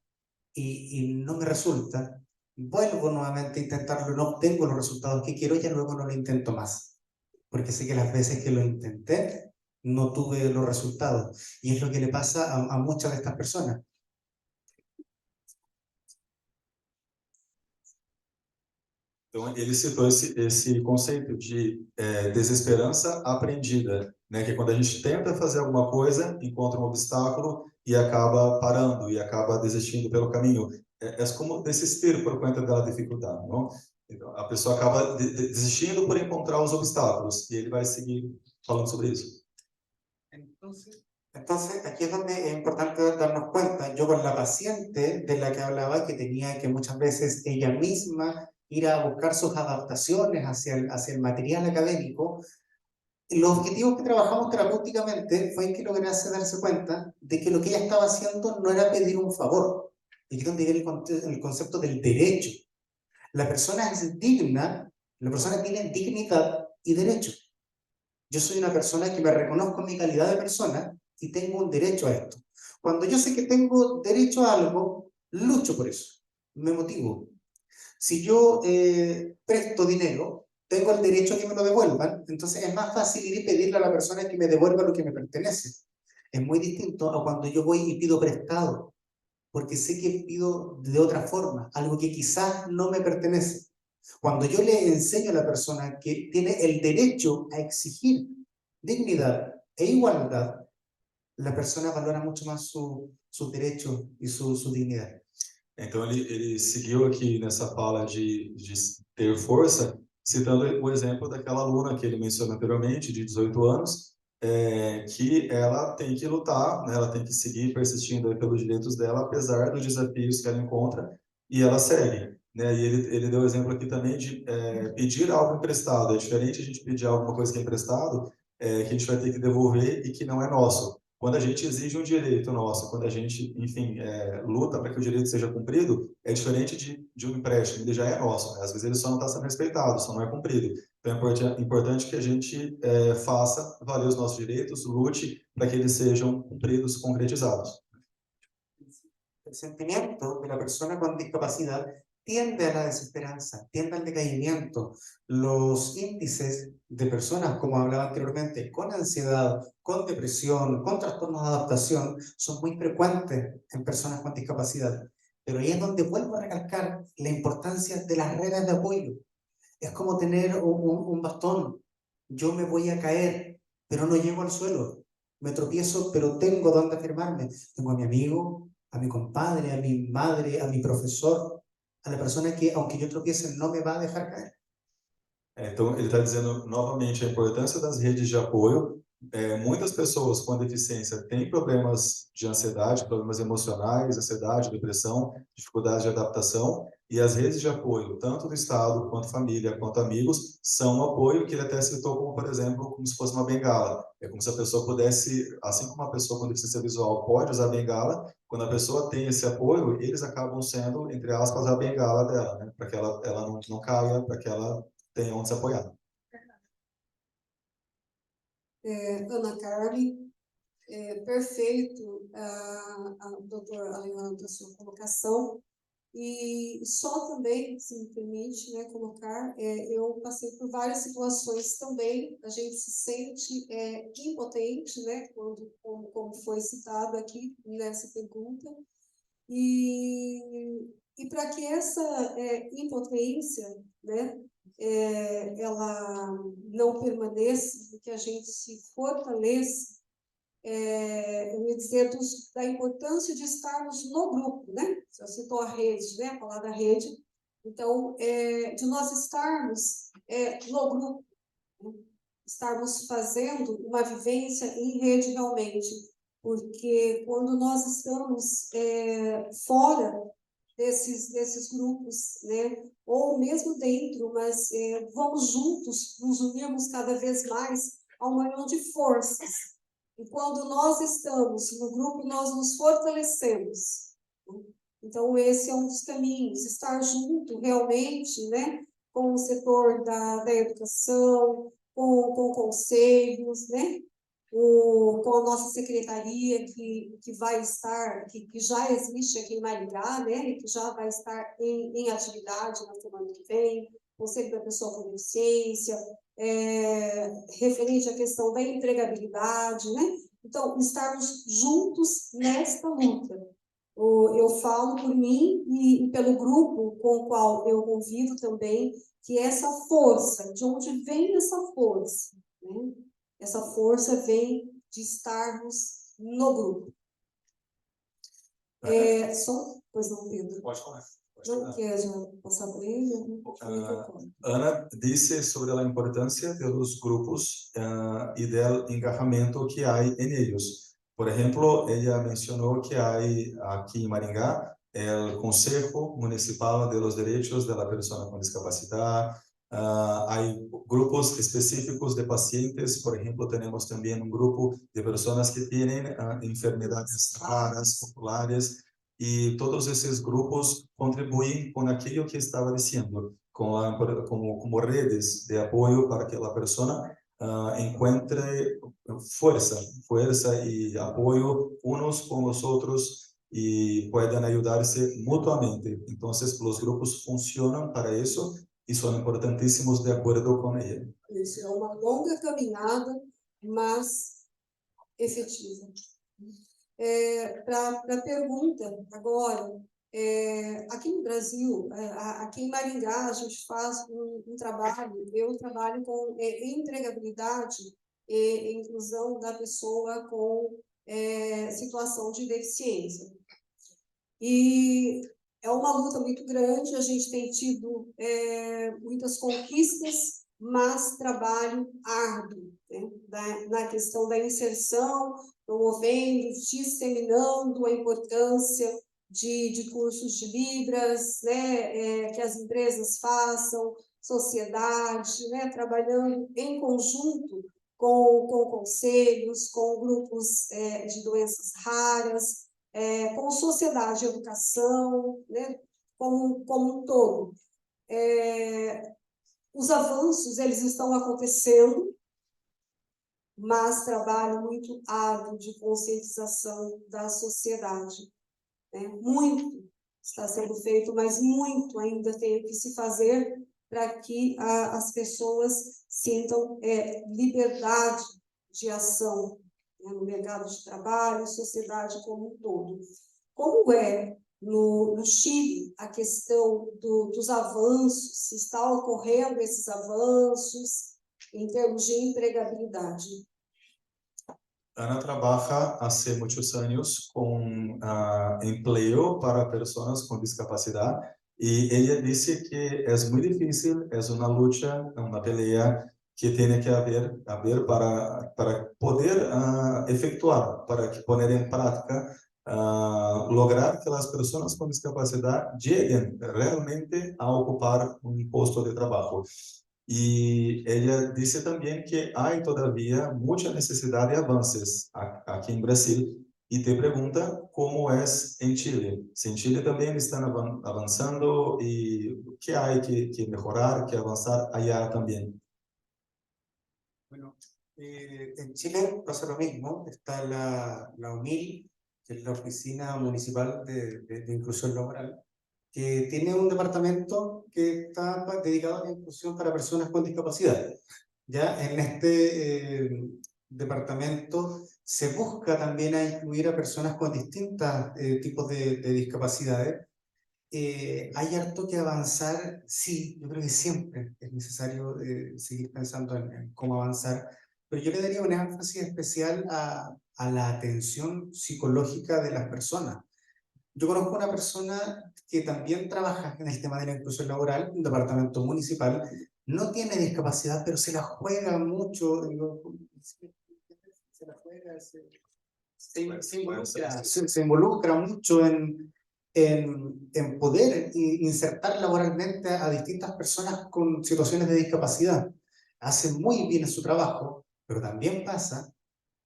y no me resulta, vuelvo nuevamente a intentarlo y no obtengo los resultados que quiero, ya luego no lo intento más, porque sé que las veces que lo intenté no tuve los resultados. Y es lo que le pasa a muchas de estas personas. Então, ele citou esse conceito de desesperança aprendida, né? Que é quando a gente tenta fazer alguma coisa, encontra um obstáculo e acaba parando, e acaba desistindo pelo caminho. É como desistir por conta da dificuldade, não? Então, a pessoa acaba desistindo por encontrar os obstáculos, e ele vai seguir falando sobre isso. Entonces, aquí es donde es importante darnos cuenta, yo con la paciente de la que hablaba, que tenía que muchas veces ella misma ir a buscar sus adaptaciones hacia el material académico, los objetivos que trabajamos terapéuticamente fue que logré darse cuenta de que lo que ella estaba haciendo no era pedir un favor, y aquí es donde viene el concepto del derecho. La persona es digna, la persona tiene dignidad y derecho. Yo soy una persona que me reconozco en mi calidad de persona y tengo un derecho a esto. Cuando yo sé que tengo derecho a algo, lucho por eso, me motivo. Si yo presto dinero, tengo el derecho a que me lo devuelvan, entonces es más fácil ir y pedirle a la persona que me devuelva lo que me pertenece. Es muy distinto a cuando yo voy y pido prestado, porque sé que pido de otra forma, algo que quizás no me pertenece. Cuando yo le enseño a la persona que tiene el derecho a exigir dignidad e igualdad, la persona valora mucho más sus derechos y su dignidad. Então, ele seguiu aqui nessa fala de ter força, citando o exemplo daquela aluna que ele mencionou anteriormente, de 18 anos, que ela tem que lutar, né, ela tem que seguir persistindo pelos direitos dela, apesar dos desafios que ela encontra, e ela segue. Né? E ele deu o exemplo aqui também de pedir algo emprestado. É diferente a gente pedir alguma coisa que é emprestado, que a gente vai ter que devolver e que não é nosso. Quando a gente exige um direito nosso, quando a gente, enfim, luta para que o direito seja cumprido, é diferente de um empréstimo, ele já é nosso, né? Às vezes ele só não está sendo respeitado, só não é cumprido. Então é importante que a gente faça valer os nossos direitos, lute para que eles sejam cumpridos, concretizados. El sentimiento de la persona con discapacidad tiende a la desesperanza, tiende al decaimiento. Los índices de personas, como hablaba anteriormente, con ansiedad, con depresión, con trastornos de adaptación, son muy frecuentes en personas con discapacidad. Pero ahí es donde vuelvo a recalcar la importancia de las redes de apoyo. Es como tener un bastón. Yo me voy a caer, pero no llego al suelo. Me tropiezo, pero tengo donde afirmarme. Tengo a mi amigo, a mi compadre, a mi madre, a mi profesor, a la persona que, aunque yo tropiece, no me va a dejar caer. Então, ele está dizendo novamente a importância das redes de apoio. Muitas pessoas com deficiência têm problemas de ansiedade, problemas emocionais, ansiedade, depressão, dificuldade de adaptação, e as redes de apoio, tanto do Estado, quanto família, quanto amigos, são um apoio que ele até citou como, por exemplo, como se fosse uma bengala. É como se a pessoa pudesse, assim como uma pessoa com deficiência visual pode usar a bengala, quando a pessoa tem esse apoio, eles acabam sendo, entre aspas, a bengala dela, né? Para que ela não caia, para que ela tenha onde se apoiar. Ana Carly, perfeito, doutor Alejandro, a sua colocação. E só também, se me permite, né, colocar, eu passei por várias situações também, a gente se sente impotente, né, como foi citado aqui nessa pergunta, e para que essa impotência, né, ela não permaneça, que a gente se fortaleça, eu ia dizer da importância de estarmos no grupo, né? Você citou a rede, né? A palavra rede. Então, de nós estarmos no grupo, né? Estarmos fazendo uma vivência em rede realmente, porque quando nós estamos fora desses grupos, né? Ou mesmo dentro, mas vamos juntos, nos unirmos cada vez mais a uma união de forças. E quando nós estamos no grupo, nós nos fortalecemos. Então, esse é um dos caminhos, estar junto realmente, né, com o setor da educação, com conselhos, né, com a nossa secretaria, que vai estar, que já existe aqui em Maringá, né, e que já vai estar em atividade na semana que vem, Conselho da Pessoa com Deficiência, referente à questão da empregabilidade, né? Então, estarmos juntos nesta luta. Eu falo por mim e pelo grupo com o qual eu convivo também, que essa força, de onde vem essa força? Né? Essa força vem de estarmos no grupo. Pois não, Pedro. Pode falar. Não quer já passar para ele? Ana disse sobre a importância dos grupos e do engajamento que há em eles. Por exemplo, ela mencionou que há aqui em Maringá o Conselho Municipal de los Derechos de la Persona com Discapacidade. Há grupos específicos de pacientes, por exemplo, temos também grupo de pessoas que têm enfermidades raras, populares, e todos esses grupos contribuem com aquilo que estava dizendo, como redes de apoio para que a pessoa encontre força e apoio uns com os outros e puedan ayudarse mutuamente. Então, os grupos funcionam para isso e são importantíssimos de acordo com ele. Isso é uma longa caminhada, mas efetiva. Para a pergunta agora, aqui no Brasil, aqui em Maringá, a gente faz um trabalho, eu trabalho com empregabilidade e inclusão da pessoa com situação de deficiência. E é uma luta muito grande, a gente tem tido muitas conquistas, mas trabalho árduo, né? Na questão da inserção, promovendo, disseminando a importância de cursos de Libras, né? Que as empresas façam, sociedade, né? Trabalhando em conjunto com conselhos, com grupos de doenças raras, com sociedade e educação, né? como um todo. Os avanços, eles estão acontecendo, mas trabalho muito árduo de conscientização da sociedade. Né? Muito está sendo feito, mas muito ainda tem que se fazer para que as pessoas sintam liberdade de ação, né? No mercado de trabalho, sociedade como um todo. Como no Chile, a questão dos avanços, se está ocorrendo esses avanços em termos de empregabilidade? Ana trabalha há muitos anos com emprego para pessoas com discapacidade e ela disse que é muito difícil, é uma luta, uma pelea que tem que haver para poder efetuar, para que poner em prática, lograr que as pessoas com discapacidade cheguem realmente a ocupar posto de trabalho. E ela disse também que há todavia muita necessidade de avanços aqui em Brasil. E te pergunta como é em Chile. Se em Chile também estão avançando e o que há que melhorar, que avançar allá também. Bueno, en Chile pasa lo mismo. Está la UMIL, que es la Oficina Municipal de Inclusión Laboral, que tiene un departamento que está dedicado a la inclusión para personas con discapacidad. Ya en este departamento se busca también a incluir a personas con distintos tipos de discapacidades. Hay harto que avanzar, sí, yo creo que siempre es necesario seguir pensando en cómo avanzar, pero yo le daría un énfasis especial a la atención psicológica de las personas. Yo conozco una persona que también trabaja en el tema de la inclusión laboral, un departamento municipal, no tiene discapacidad, pero se la juega mucho, se la juega, se involucra mucho en poder insertar laboralmente a distintas personas con situaciones de discapacidad. Hace muy bien su trabajo, pero también pasa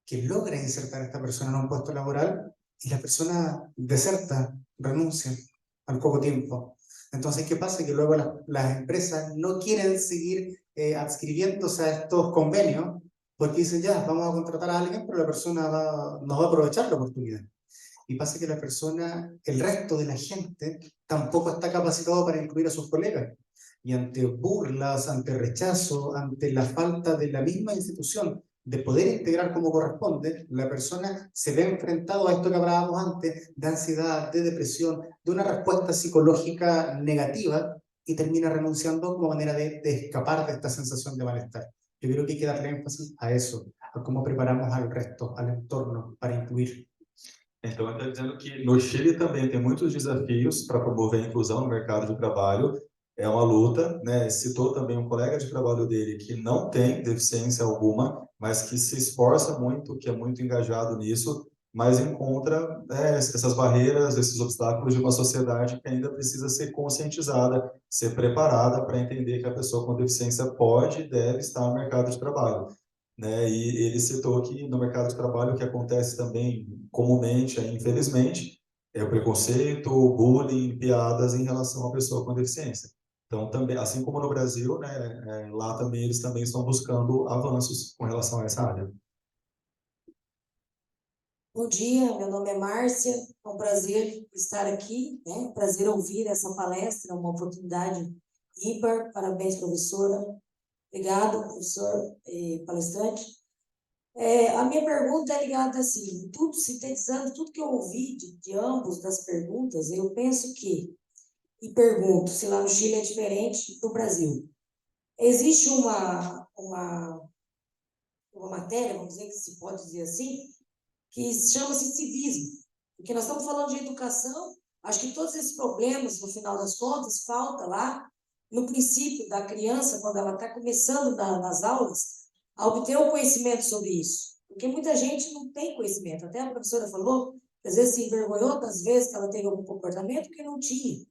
que logra insertar a esta persona en un puesto laboral y la persona deserta, renuncia al poco tiempo. Entonces, ¿qué pasa? Que luego las empresas no quieren seguir adscribiéndose a estos convenios porque dicen, ya, vamos a contratar a alguien, pero la persona no va a aprovechar la oportunidad. Y pasa que la persona, el resto de la gente, tampoco está capacitado para incluir a sus colegas. Y ante burlas, ante rechazo, ante la falta de la misma institución de poder integrar como corresponde, la persona se ve enfrentado a esto que hablábamos antes, de ansiedad, de depresión, de una respuesta psicológica negativa y termina renunciando como manera de escapar de esta sensación de malestar. Yo creo que hay que darle énfasis a eso, a cómo preparamos al resto, al entorno, para incluir. Então, ele está dizendo que no Chile também tem muitos desafios para promover a inclusão no mercado de trabalho. É uma luta, né? Citou também um colega de trabalho dele que não tem deficiência alguma, mas que se esforça muito, que é muito engajado nisso, mas encontra essas barreiras, esses obstáculos de uma sociedade que ainda precisa ser conscientizada, ser preparada para entender que a pessoa com deficiência pode e deve estar no mercado de trabalho. Né? E ele citou que no mercado de trabalho o que acontece também comumente, infelizmente, é o preconceito, o bullying, piadas em relação à pessoa com deficiência. Então, também, assim como no Brasil, né, lá também eles também estão buscando avanços com relação a essa área. Bom dia, meu nome é Márcia, é um prazer estar aqui, né? Prazer ouvir essa palestra, uma oportunidade ímpar. Parabéns, professora. Obrigado, professor e palestrante. A minha pergunta é ligada assim, tudo sintetizando, tudo que eu ouvi de ambos das perguntas, eu penso que, e pergunto se lá no Chile é diferente do Brasil. Existe uma matéria, vamos dizer que se pode dizer assim, que chama-se civismo, porque nós estamos falando de educação, acho que todos esses problemas, no final das contas, falta lá, no princípio da criança, quando ela está começando nas aulas, a obter o conhecimento sobre isso. Porque muita gente não tem conhecimento. Até a professora falou que às vezes se envergonhou das vezes que ela teve algum comportamento que não tinha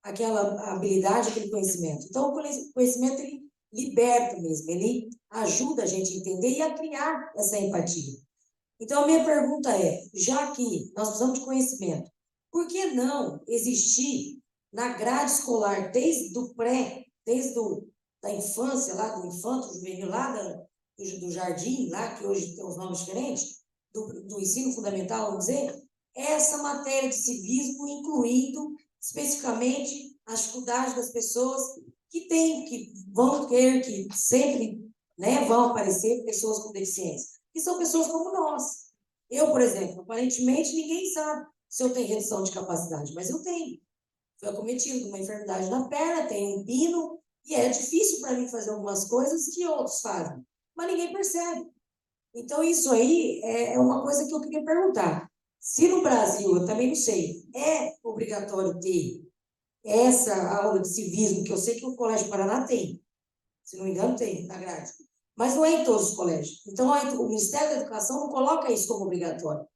aquela habilidade, aquele conhecimento. Então, o conhecimento, ele liberta mesmo, ele ajuda a gente a entender e a criar essa empatia. Então, a minha pergunta é, já que nós precisamos de conhecimento, por que não existir na grade escolar, desde o pré, desde da infância, lá do infanto, juvenil, lá do jardim, lá que hoje tem os nomes diferentes, do ensino fundamental, vamos dizer, essa matéria de civismo, incluindo especificamente as dificuldades das pessoas que vão ter, que sempre, né, vão aparecer pessoas com deficiência, que são pessoas como nós. Eu, por exemplo, aparentemente ninguém sabe se eu tenho redução de capacidade, mas eu tenho. Fui acometido de uma enfermidade na perna, tenho um pino, e é difícil para mim fazer algumas coisas que outros fazem, mas ninguém percebe. Então, isso aí é uma coisa que eu queria perguntar. Se no Brasil, eu também não sei, é obrigatório ter essa aula de civismo, que eu sei que o Colégio Paraná tem, se não me engano tem, na grade, mas não é em todos os colégios. Então, o Ministério da Educação não coloca isso como obrigatório.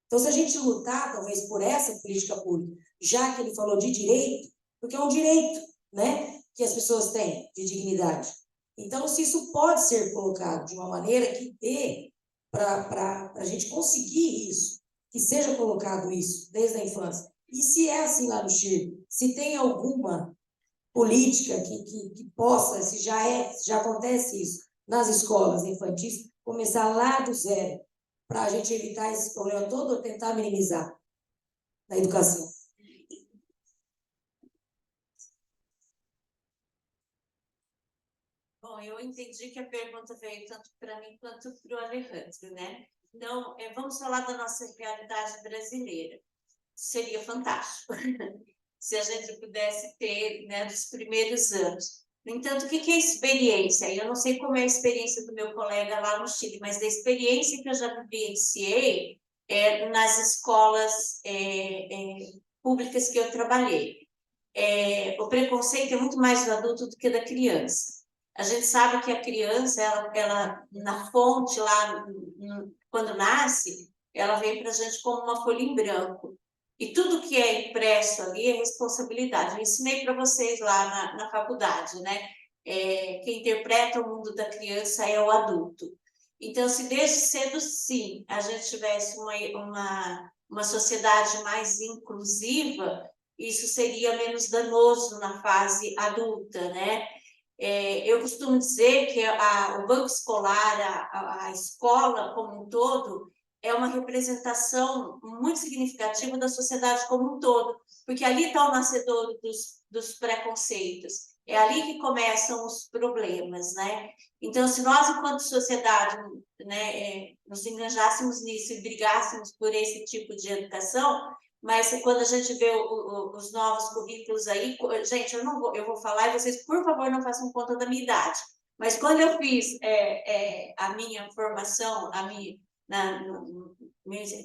Então, se a gente lutar, talvez, por essa política pública, já que ele falou de direito, porque é um direito, né, que as pessoas têm, de dignidade. Então, se isso pode ser colocado de uma maneira que dê para a gente conseguir isso, que seja colocado isso desde a infância. E se é assim lá no Chile, se tem alguma política que possa, se já acontece isso nas escolas infantis, começar lá do zero, para a gente evitar esse problema todo ou tentar minimizar na educação. Bom, eu entendi que a pergunta veio tanto para mim quanto para o Alejandro, né? Então, vamos falar da nossa realidade brasileira. Seria fantástico se a gente pudesse ter, né, dos primeiros anos. No entanto, o que é experiência? Eu não sei como é a experiência do meu colega lá no Chile, mas da experiência que eu já vivenciei nas escolas públicas que eu trabalhei. O preconceito é muito mais do adulto do que da criança. A gente sabe que a criança, ela na fonte, lá, quando nasce, ela vem para a gente como uma folha em branco. E tudo que é impresso ali é responsabilidade. Eu ensinei para vocês lá na faculdade, né? Quem interpreta o mundo da criança é o adulto. Então, se desde cedo, sim, a gente tivesse uma sociedade mais inclusiva, isso seria menos danoso na fase adulta, né? Eu costumo dizer que o banco escolar, a escola como um todo, é uma representação muito significativa da sociedade como um todo, porque ali está o nascedor dos preconceitos, é ali que começam os problemas, né? Então, se nós, enquanto sociedade, né, nos engajássemos nisso e brigássemos por esse tipo de educação, mas quando a gente vê os novos currículos aí, gente, eu vou falar e vocês, por favor, não façam conta da minha idade. Mas quando eu fiz a minha formação, na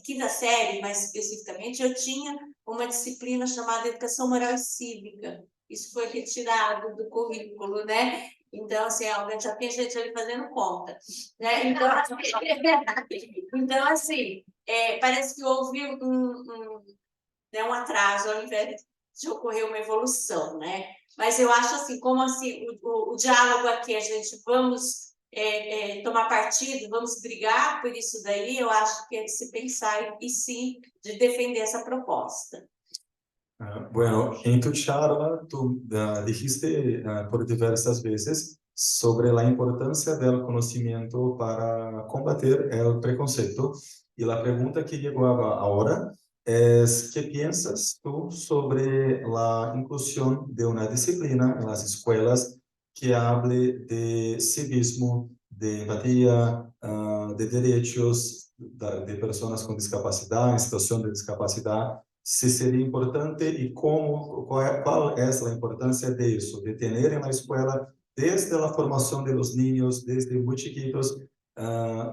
quinta série, mais especificamente, eu tinha uma disciplina chamada Educação Moral e Cívica. Isso foi retirado do currículo, né? Então, assim, já tem gente ali fazendo conta, né? Então assim, parece que houve um atraso ao invés de ocorrer uma evolução, né? Mas eu acho assim, como assim, o diálogo aqui, a gente vamos tomar partido, vamos brigar por isso daí, eu acho que é de se pensar e sim de defender essa proposta. Bueno, en tu charla tú dijiste por diversas veces sobre la importancia del conocimiento para combatir el preconceito. Y la pregunta que llegó ahora es, ¿qué piensas tú sobre la inclusión de una disciplina en las escuelas que hable de civismo, de empatía, de derechos de personas con discapacidad, en situación de discapacidad? Se seria importante e qual é a importância disso, de ter na escola, desde a formação dos niños, desde muito chiquitos,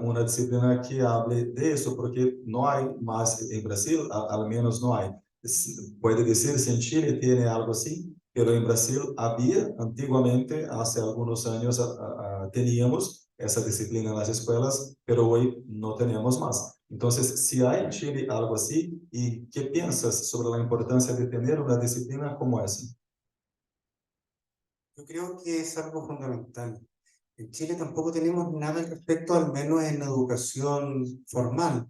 uma disciplina que hable de isso, porque não há mais em Brasil, ao menos não há. Pode dizer se em Chile tem algo assim, mas em Brasil havia, antigamente, há alguns anos, teníamos essa disciplina nas escolas, mas hoje não temos mais. Entonces, si hay en Chile algo así, ¿y qué piensas sobre la importancia de tener una disciplina como esa? Yo creo que es algo fundamental. En Chile tampoco tenemos nada al respecto, al menos en la educación formal,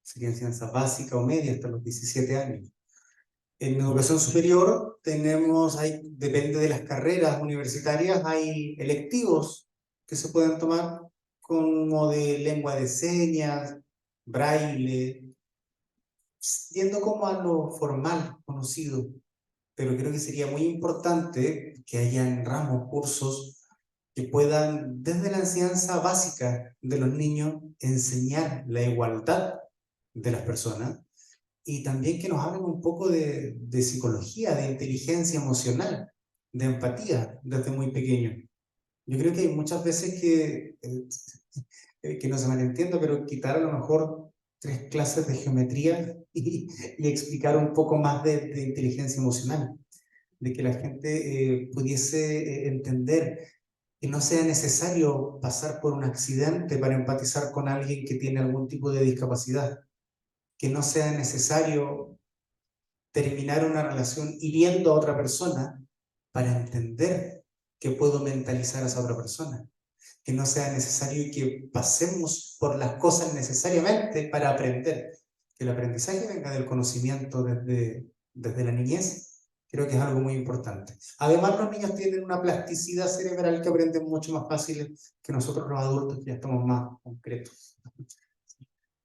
sería enseñanza básica o media hasta los 17 años. En educación superior tenemos, depende de las carreras universitarias, hay electivos que se pueden tomar como de lengua de señas, braille, yendo como a lo formal conocido, pero creo que sería muy importante que hayan ramos, cursos que puedan, desde la enseñanza básica de los niños, enseñar la igualdad de las personas y también que nos hablen un poco de psicología, de inteligencia emocional, de empatía desde muy pequeño. Yo creo que hay muchas veces que no se malentienda, pero quitar a lo mejor 3 clases de geometría y explicar un poco más de inteligencia emocional, de que la gente pudiese entender que no sea necesario pasar por un accidente para empatizar con alguien que tiene algún tipo de discapacidad, que no sea necesario terminar una relación hiriendo a otra persona para entender que puedo mentalizar a esa otra persona, que no sea necesario que pasemos por las cosas necesariamente para aprender, que el aprendizaje venga del conocimiento desde la niñez, creo que es algo muy importante. Además, los niños tienen una plasticidad cerebral que aprenden mucho más fácil que nosotros los adultos, que ya estamos más concretos.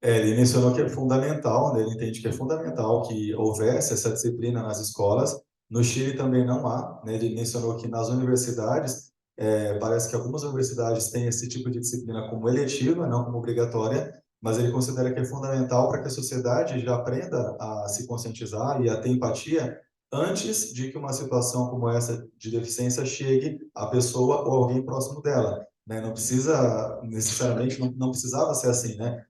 Ele mencionou que é fundamental, né? Ele entende que é fundamental que houvesse essa disciplina nas escolas. No Chile também não há, né? Ele mencionou que nas universidades Parece que algumas universidades têm esse tipo de disciplina como eletiva, não como obrigatória, mas ele considera que é fundamental para que a sociedade já aprenda a se conscientizar e a ter empatia antes de que uma situação como essa de deficiência chegue à pessoa ou alguém próximo dela, né? Não precisa necessariamente, não precisava ser assim, né?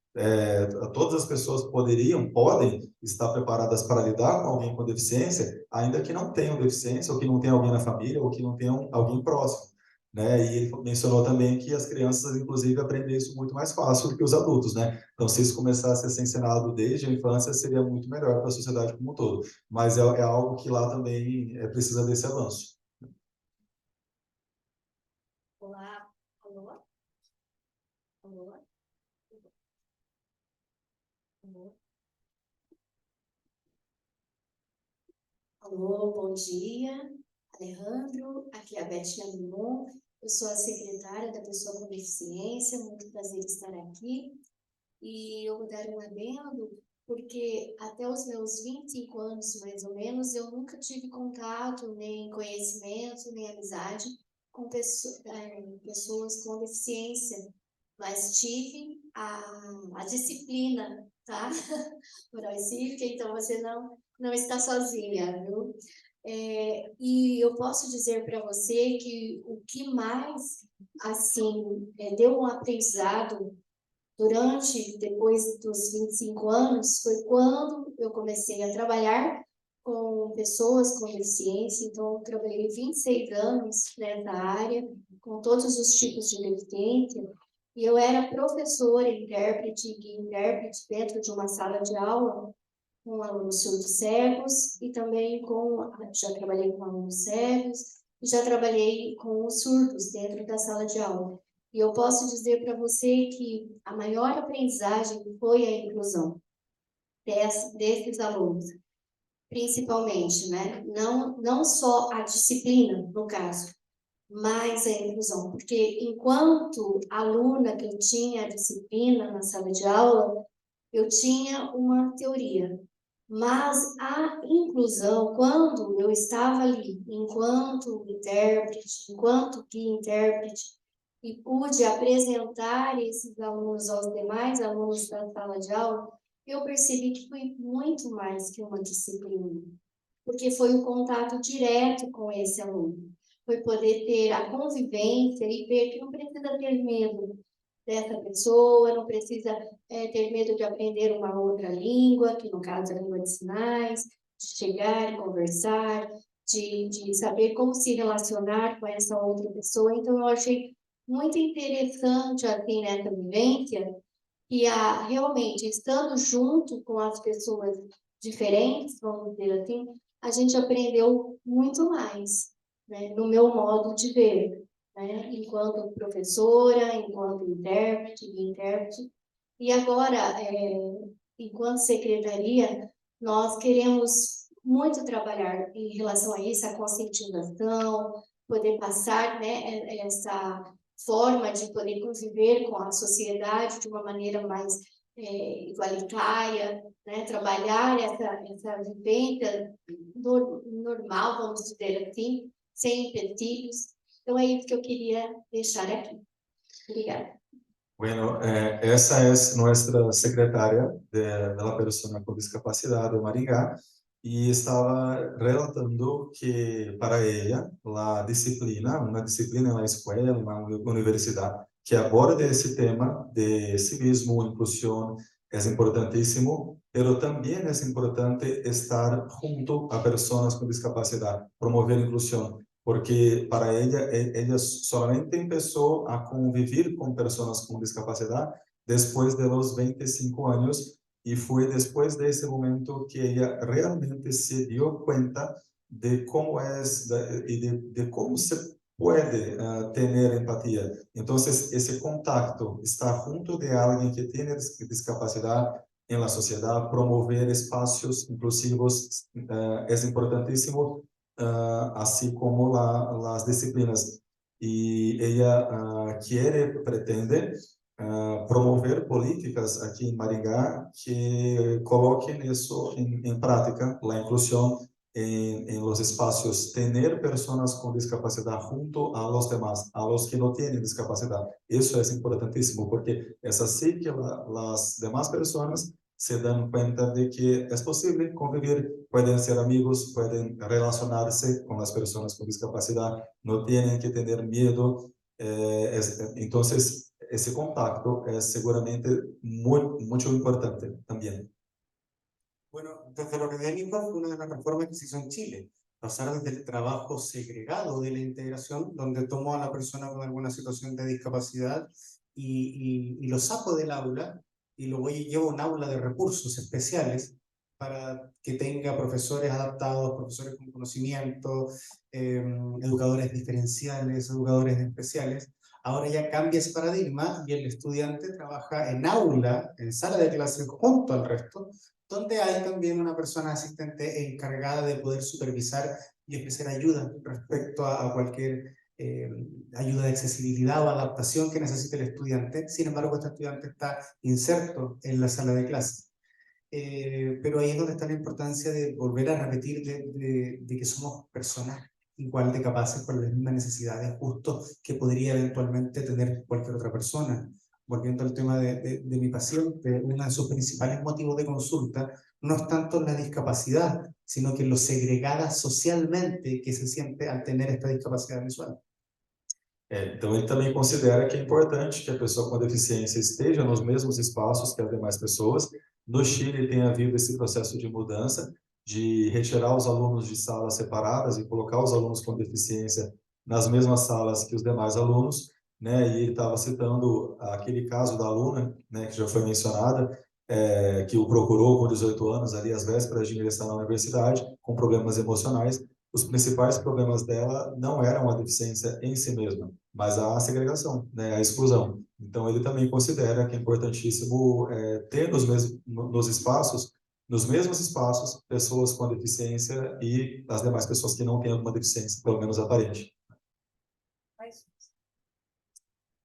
Todas as pessoas podem estar preparadas para lidar com alguém com deficiência, ainda que não tenham deficiência, ou que não tenham alguém na família, ou que não tenham alguém próximo, né? E ele mencionou também que as crianças, inclusive, aprendem isso muito mais fácil do que os adultos, né? Então, se isso começasse a ser ensinado desde a infância, seria muito melhor para a sociedade como um todo. Mas é algo que lá também precisa desse avanço. Olá, alô? Alô? Alô? Alô, bom dia, Alejandro, aqui é a Beth Limon, eu sou a secretária da Pessoa com Deficiência, muito prazer estar aqui, e eu vou dar um adendo, porque até os meus 25 anos, mais ou menos, eu nunca tive contato, nem conhecimento, nem amizade com pessoas com deficiência, mas tive a disciplina, tá? Moral cívica, então você não está sozinha, viu? E eu posso dizer para você que o que mais, assim, deu um aprendizado depois dos 25 anos, foi quando eu comecei a trabalhar com pessoas com deficiência. Então, eu trabalhei 26 anos nessa área, com todos os tipos de deficiência, e eu era professora, intérprete, guia intérprete dentro de uma sala de aula, com alunos surdos cegos, e também já trabalhei com alunos cegos, e já trabalhei com os surdos dentro da sala de aula. E eu posso dizer para você que a maior aprendizagem foi a inclusão desses alunos, principalmente, né? Não só a disciplina, no caso, mas a inclusão, porque enquanto aluna que eu tinha a disciplina na sala de aula, eu tinha uma teoria, mas a inclusão, quando eu estava ali, enquanto intérprete, enquanto guia intérprete, e pude apresentar esses alunos aos demais alunos da sala de aula, eu percebi que foi muito mais que uma disciplina, porque foi um contato direto com esse aluno, foi poder ter a convivência e ver que não precisa ter medo dessa pessoa, não precisa ter medo de aprender uma outra língua, que no caso é a língua de sinais, de chegar e conversar, de saber como se relacionar com essa outra pessoa. Então, eu achei muito interessante, assim, nessa vivência, que realmente, estando junto com as pessoas diferentes, vamos dizer assim, a gente aprendeu muito mais, né, no meu modo de ver, né, enquanto professora, enquanto intérprete. E agora, enquanto secretaria, nós queremos muito trabalhar em relação a isso, a conscientização, poder passar, né, essa forma de poder conviver com a sociedade de uma maneira mais igualitária, né? Trabalhar essa vivência normal, vamos dizer assim, sem empecilhos. Então, é isso que eu queria deixar aqui. Obrigada. Bueno, esa es nuestra secretaria de la persona con discapacidad de Maringá, y estaba relatando que para ella la disciplina, una disciplina en la escuela, en la universidad, que aborde ese tema de civismo, inclusión, es importantísimo, pero también es importante estar junto a personas con discapacidad, promover inclusión, porque para ella solamente empezó a convivir con personas con discapacidad después de los 25 años, y fue después de ese momento que ella realmente se dio cuenta de cómo es y de cómo se puede tener empatía. Entonces, ese contacto, estar junto de alguien que tiene discapacidad en la sociedad, promover espacios inclusivos, es importantísimo, así como las disciplinas. Y ella pretende promover políticas aquí en Maringá que coloquen eso en práctica, la inclusión en los espacios tener personas con discapacidad junto a los demás, a los que no tienen discapacidad. Eso es importantísimo porque es así que las demás personas se dan cuenta de que es posible convivir, pueden ser amigos, pueden relacionarse con las personas con discapacidad, no tienen que tener miedo. Entonces, ese contacto es seguramente mucho importante también. Bueno, desde lo académico fue una de las reformas que se hizo en Chile, pasar desde el trabajo segregado de la integración, donde tomo a la persona con alguna situación de discapacidad y lo saco del aula y lo llevo a un aula de recursos especiales para que tenga profesores adaptados, profesores con conocimiento, educadores diferenciales, educadores especiales. Ahora ya cambia ese paradigma y el estudiante trabaja en aula, en sala de clase junto al resto, donde hay también una persona asistente encargada de poder supervisar y ofrecer ayuda respecto a cualquier ayuda de accesibilidad o adaptación que necesite el estudiante. Sin embargo, este estudiante está inserto en la sala de clase. Pero ahí es donde está la importancia de volver a repetir de que somos personas igual de capaces con las mismas necesidades justo que podría eventualmente tener cualquier otra persona. Volviendo al tema de mi paciente, uno de sus principales motivos de consulta no es tanto la discapacidad, sino que lo segregada socialmente que se siente al tener esta discapacidad visual. Então, ele também considera que é importante que a pessoa com deficiência esteja nos mesmos espaços que as demais pessoas. No Chile tem havido esse processo de mudança, de retirar os alunos de salas separadas e colocar os alunos com deficiência nas mesmas salas que os demais alunos, né? E ele estava citando aquele caso da aluna, né, que já foi mencionada, que o procurou com 18 anos, ali às vésperas de ingressar na universidade, com problemas emocionais. Os principais problemas dela não eram a deficiência em si mesma, mas a segregação, né, a exclusão. Então, ele também considera que é importantíssimo ter nos mesmos espaços, pessoas com deficiência e as demais pessoas que não têm alguma deficiência, pelo menos aparente.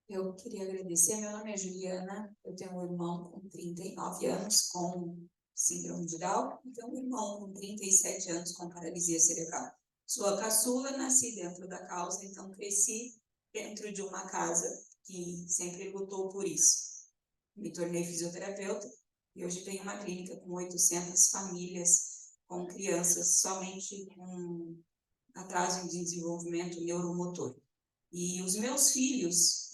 Eu queria agradecer. Meu nome é Juliana, eu tenho um irmão com 39 anos com síndrome de Down e tenho um irmão com 37 anos com paralisia cerebral. Sou a caçula, nasci dentro da causa, então cresci dentro de uma casa que sempre lutou por isso. Me tornei fisioterapeuta e hoje tenho uma clínica com 800 famílias com crianças somente com atraso de desenvolvimento neuromotor. E os meus filhos,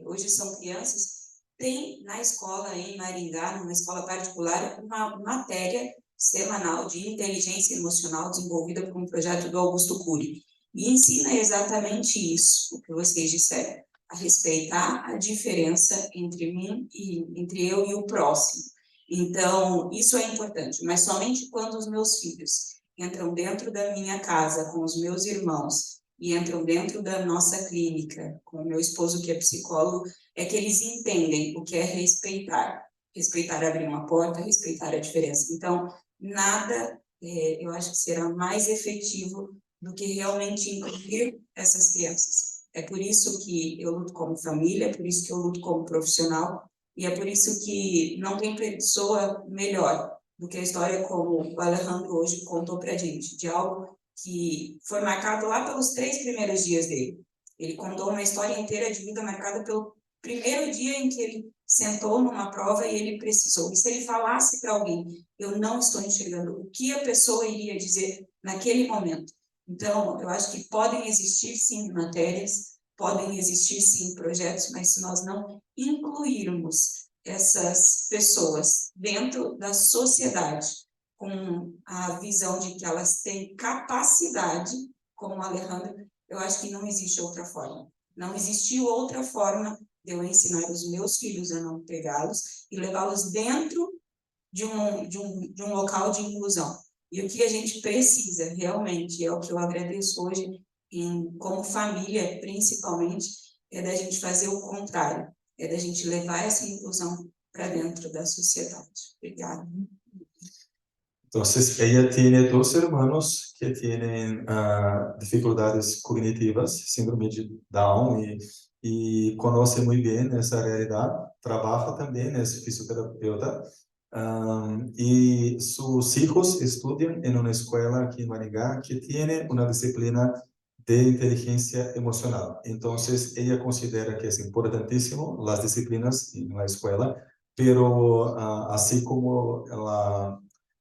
hoje são crianças, têm na escola em Maringá, numa escola particular, uma matéria semanal de inteligência emocional desenvolvida por um projeto do Augusto Cury. E ensina exatamente isso, o que vocês disseram, a respeitar a diferença entre mim e entre eu e o próximo. Então, isso é importante, mas somente quando os meus filhos entram dentro da minha casa com os meus irmãos e entram dentro da nossa clínica, com o meu esposo que é psicólogo, é que eles entendem o que é respeitar. Respeitar abrir uma porta, respeitar a diferença. Então, nada, eu acho que será mais efetivo do que realmente incluir essas crianças. É por isso que eu luto como família, é por isso que eu luto como profissional, e é por isso que não tem pessoa melhor do que a história como o Alejandro hoje contou para a gente, de algo que foi marcado lá pelos 3 primeiros dias dele. Ele contou uma história inteira de vida marcada pelo primeiro dia em que ele sentou numa prova e ele precisou. E se ele falasse para alguém, eu não estou enxergando, o que a pessoa iria dizer naquele momento? Então, eu acho que podem existir, sim, matérias, podem existir, sim, projetos, mas se nós não incluirmos essas pessoas dentro da sociedade, com a visão de que elas têm capacidade, como o Alejandro, eu acho que não existe outra forma. Não existiu outra forma de eu ensinar os meus filhos a não pegá-los e levá-los dentro de um local de inclusão. E o que a gente precisa realmente, é o que eu agradeço hoje, como família, principalmente, é da gente fazer o contrário, é da gente levar essa inclusão para dentro da sociedade. Obrigada. Entonces, ella tiene 2 hermanos que tienen dificultades cognitivas, síndrome de Down, y conoce muy bien esa realidad. Trabaja también, es fisioterapeuta, y sus hijos estudian en una escuela aquí en Maringá que tiene una disciplina de inteligencia emocional. Entonces, ella considera que es importantísimo las disciplinas en la escuela, pero así como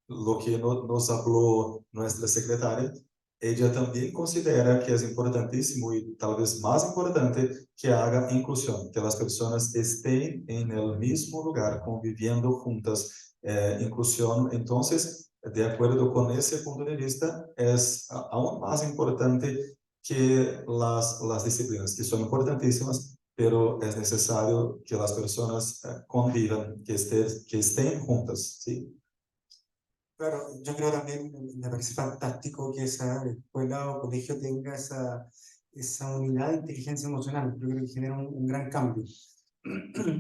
lo que nos habló nuestra secretaria, ella también considera que es importantísimo y tal vez más importante que haga inclusión, que las personas estén en el mismo lugar conviviendo juntas. Inclusión, entonces, de acuerdo con ese punto de vista, es aún más importante que las disciplinas, que son importantísimas, pero es necesario que las personas convivan, que estén juntas, ¿sí? Claro, yo creo también, me parece fantástico que esa escuela o colegio tenga esa unidad de inteligencia emocional. Yo creo que genera un gran cambio.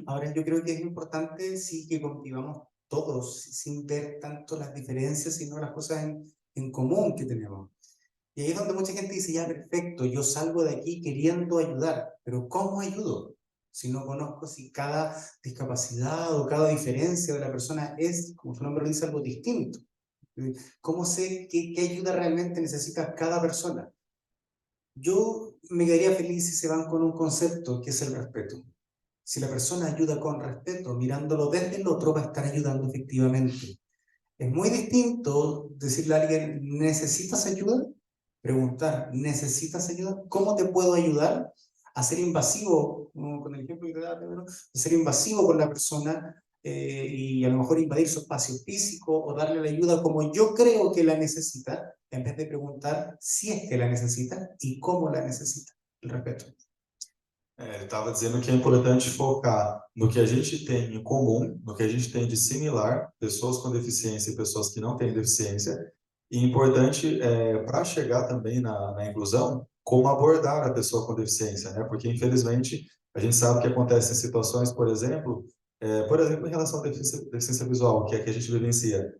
Ahora, yo creo que es importante, sí, que convivamos todos, sin ver tanto las diferencias, sino las cosas en común que tenemos. Y ahí es donde mucha gente dice, ya, perfecto, yo salgo de aquí queriendo ayudar, pero ¿cómo ayudo? Si no conozco si cada discapacidad o cada diferencia de la persona es, como su nombre lo dice, algo distinto. ¿Cómo sé qué ayuda realmente necesita cada persona? Yo me quedaría feliz si se van con un concepto que es el respeto. Si la persona ayuda con respeto, mirándolo desde el otro, va a estar ayudando efectivamente. Es muy distinto decirle a alguien, ¿necesitas ayuda? Preguntar, ¿necesitas ayuda? ¿Cómo te puedo ayudar? A ser invasivo, como con el ejemplo que te daba Pedro, de ser invasivo con la persona y a lo mejor invadir su espacio físico o darle la ayuda como yo creo que la necesita, en vez de preguntar si es que la necesita y cómo la necesita. El respeto. Ele estava dizendo que é importante focar no que a gente tem em comum, no que a gente tem de similar, pessoas com deficiência e pessoas que não têm deficiência, e importante para chegar também na inclusão, como abordar a pessoa com deficiência, né? Porque infelizmente a gente sabe que acontecem situações, por exemplo, em relação à deficiência visual, que é que a gente vivencia.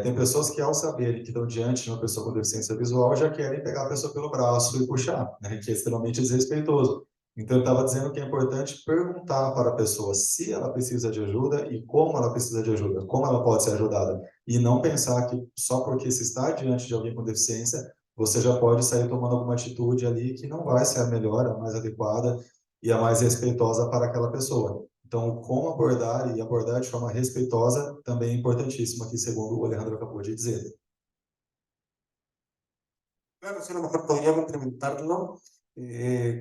Tem pessoas que, ao saberem que estão diante de uma pessoa com deficiência visual, já querem pegar a pessoa pelo braço e puxar, né? Que é extremamente desrespeitoso. Então, eu estava dizendo que é importante perguntar para a pessoa se ela precisa de ajuda e como ela precisa de ajuda, como ela pode ser ajudada. E não pensar que só porque se está diante de alguém com deficiência, você já pode sair tomando alguma atitude ali que não vai ser a melhor, a mais adequada e a mais respeitosa para aquela pessoa. Então, como abordar e abordar de forma respeitosa também é importantíssimo aqui, segundo o Alejandro acabou de dizer. Claro, sí, a lo mejor podría complementarlo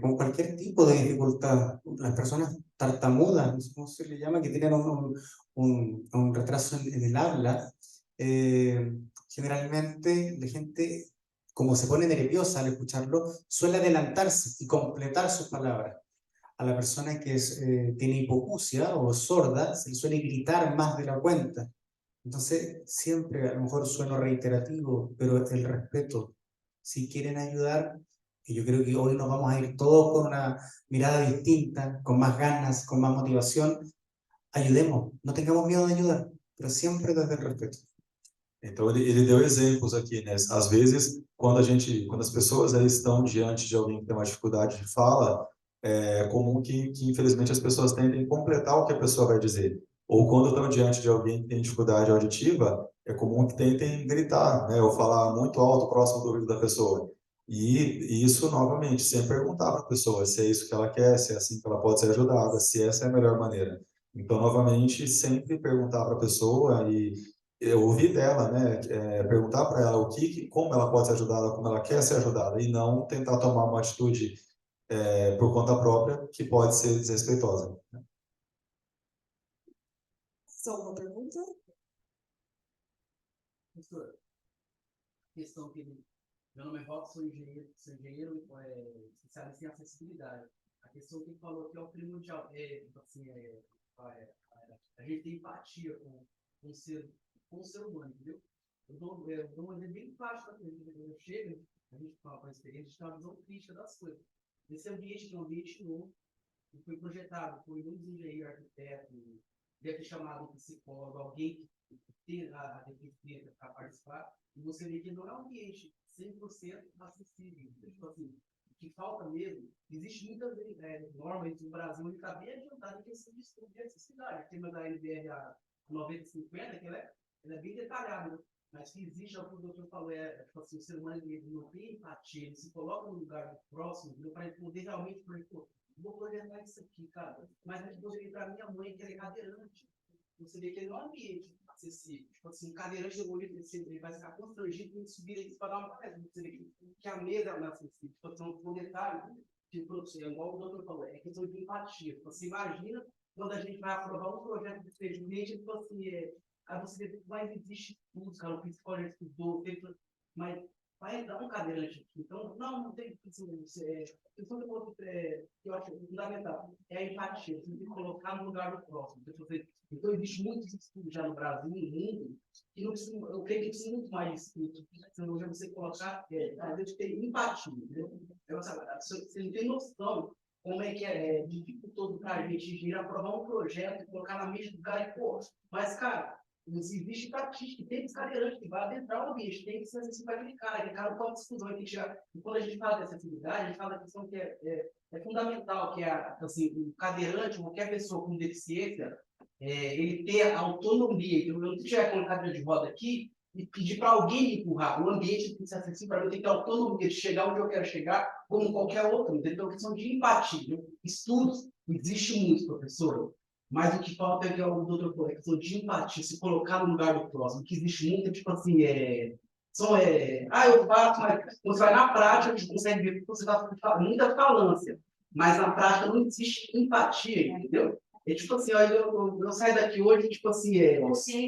con cualquier tipo de dificultad. Las personas tartamudas, ¿cómo se le llama? Que tienen un retraso en el habla. Generalmente la gente, como se pone nerviosa al escucharlo, suele adelantarse y completar sus palabras. A la persona que tiene hipoacusia o sorda, se le suele gritar más de la cuenta. Entonces, siempre, a lo mejor sueno reiterativo, pero el respeto. Si quieren ayudar, y yo creo que hoy nos vamos a ir todos con una mirada distinta, con más ganas, con más motivación, ayudemos, no tengamos miedo de ayudar, pero siempre desde el respeto. Então ele deu exemplos aqui, né? Às vezes, quando as pessoas aí estão diante de alguém que tem uma dificuldade de fala, é comum que infelizmente as pessoas tentem completar o que a pessoa vai dizer. Ou quando estão diante de alguém que tem dificuldade auditiva, é comum que tentem gritar, né? Ou falar muito alto, próximo do ouvido da pessoa. E isso, novamente, sem perguntar para a pessoa se é isso que ela quer, se é assim que ela pode ser ajudada, se essa é a melhor maneira. Então, novamente, sempre perguntar para a pessoa e ouvir dela, né? Perguntar para ela como ela pode ser ajudada, como ela quer ser ajudada, e não tentar tomar uma atitude por conta própria que pode ser desrespeitosa. Só uma pergunta? Professor, questão que meu nome é Rob, sou engenheiro especialista em acessibilidade. A questão que ele falou que é o primordial, a gente tem empatia com o ser humano, entendeu? Eu dou um exemplo bem prático da coisa. Quando eu chego, a gente fala com a experiência, a gente tem uma visão crítica das coisas. Esse ambiente que é um ambiente novo, que foi projetado por muitos engenheiros, arquitetos, deve ter chamado um psicólogo, alguém que tem a deficiência para participar, e você vê que não é um ambiente 100% acessível. Tipo assim, o que falta mesmo, existe muitas normas no Brasil, ele está bem adiantado em questão de estudo de acessibilidade. O tema da NBRA 90-50, que ela é bem detalhada, né? Mas que existe, o que o doutor falou, tipo assim, o ser humano ele não tem empatia, ele se coloca no lugar do próximo, para poder realmente, pô, vou projetar isso aqui, cara, mas eu poderia ir para minha mãe, que ela é cadeirante. Você vê que ele não é um ambiente acessível. Tipo assim, um cadeirante do olho, ele vai ficar constrangido em subir aqui para dar uma palestra. Você vê que a mesa é mais acessível. Tipo assim, um detalhe, tipo assim, igual o doutor falou, é questão de empatia. Você imagina quando a gente vai aprovar um projeto de expediente, tipo assim, aí você vê que vai existir estudos, cara, o psicólogo já estudou, mas vai entrar um cadeirante aqui. Então, não tem, assim, questão de outro, que eu acho fundamental, é a empatia, você tem que colocar no lugar do próximo. Então, existe muitos estudos já no Brasil, no mundo, que não precisa, eu creio que precisa muito mais de estudos. Então, já você colocar, a gente tem empatia, entendeu? Você não tem noção como é que é dificultoso para a gente ir aprovar um projeto, colocar na mente do cara e, pô, mas, cara, existe estatística, tem cadeirante que vai adentrar o ambiente, tem que ser acessível para aquele cara não pode discussão, tem que chegar. E quando a gente fala de acessibilidade, a gente fala da questão que é fundamental, que é, assim, o cadeirante, qualquer pessoa com deficiência, ele ter autonomia. Então, eu não tenho que chegar com uma cadeira de roda aqui e pedir para alguém me empurrar. O ambiente tem que ser acessível para mim, tem que ter autonomia de chegar onde eu quero chegar, como qualquer outro. Então, questão de empatia. Estudos, existe muito, professor. Mas o que falta é que o doutor falou, é questão de empatia, se colocar no lugar do próximo, que existe muito, tipo assim, eu faço, mas quando você vai na prática, a gente consegue ver que você está muita falância, mas na prática não existe empatia, entendeu? É tipo assim, eu saio daqui hoje, tipo assim,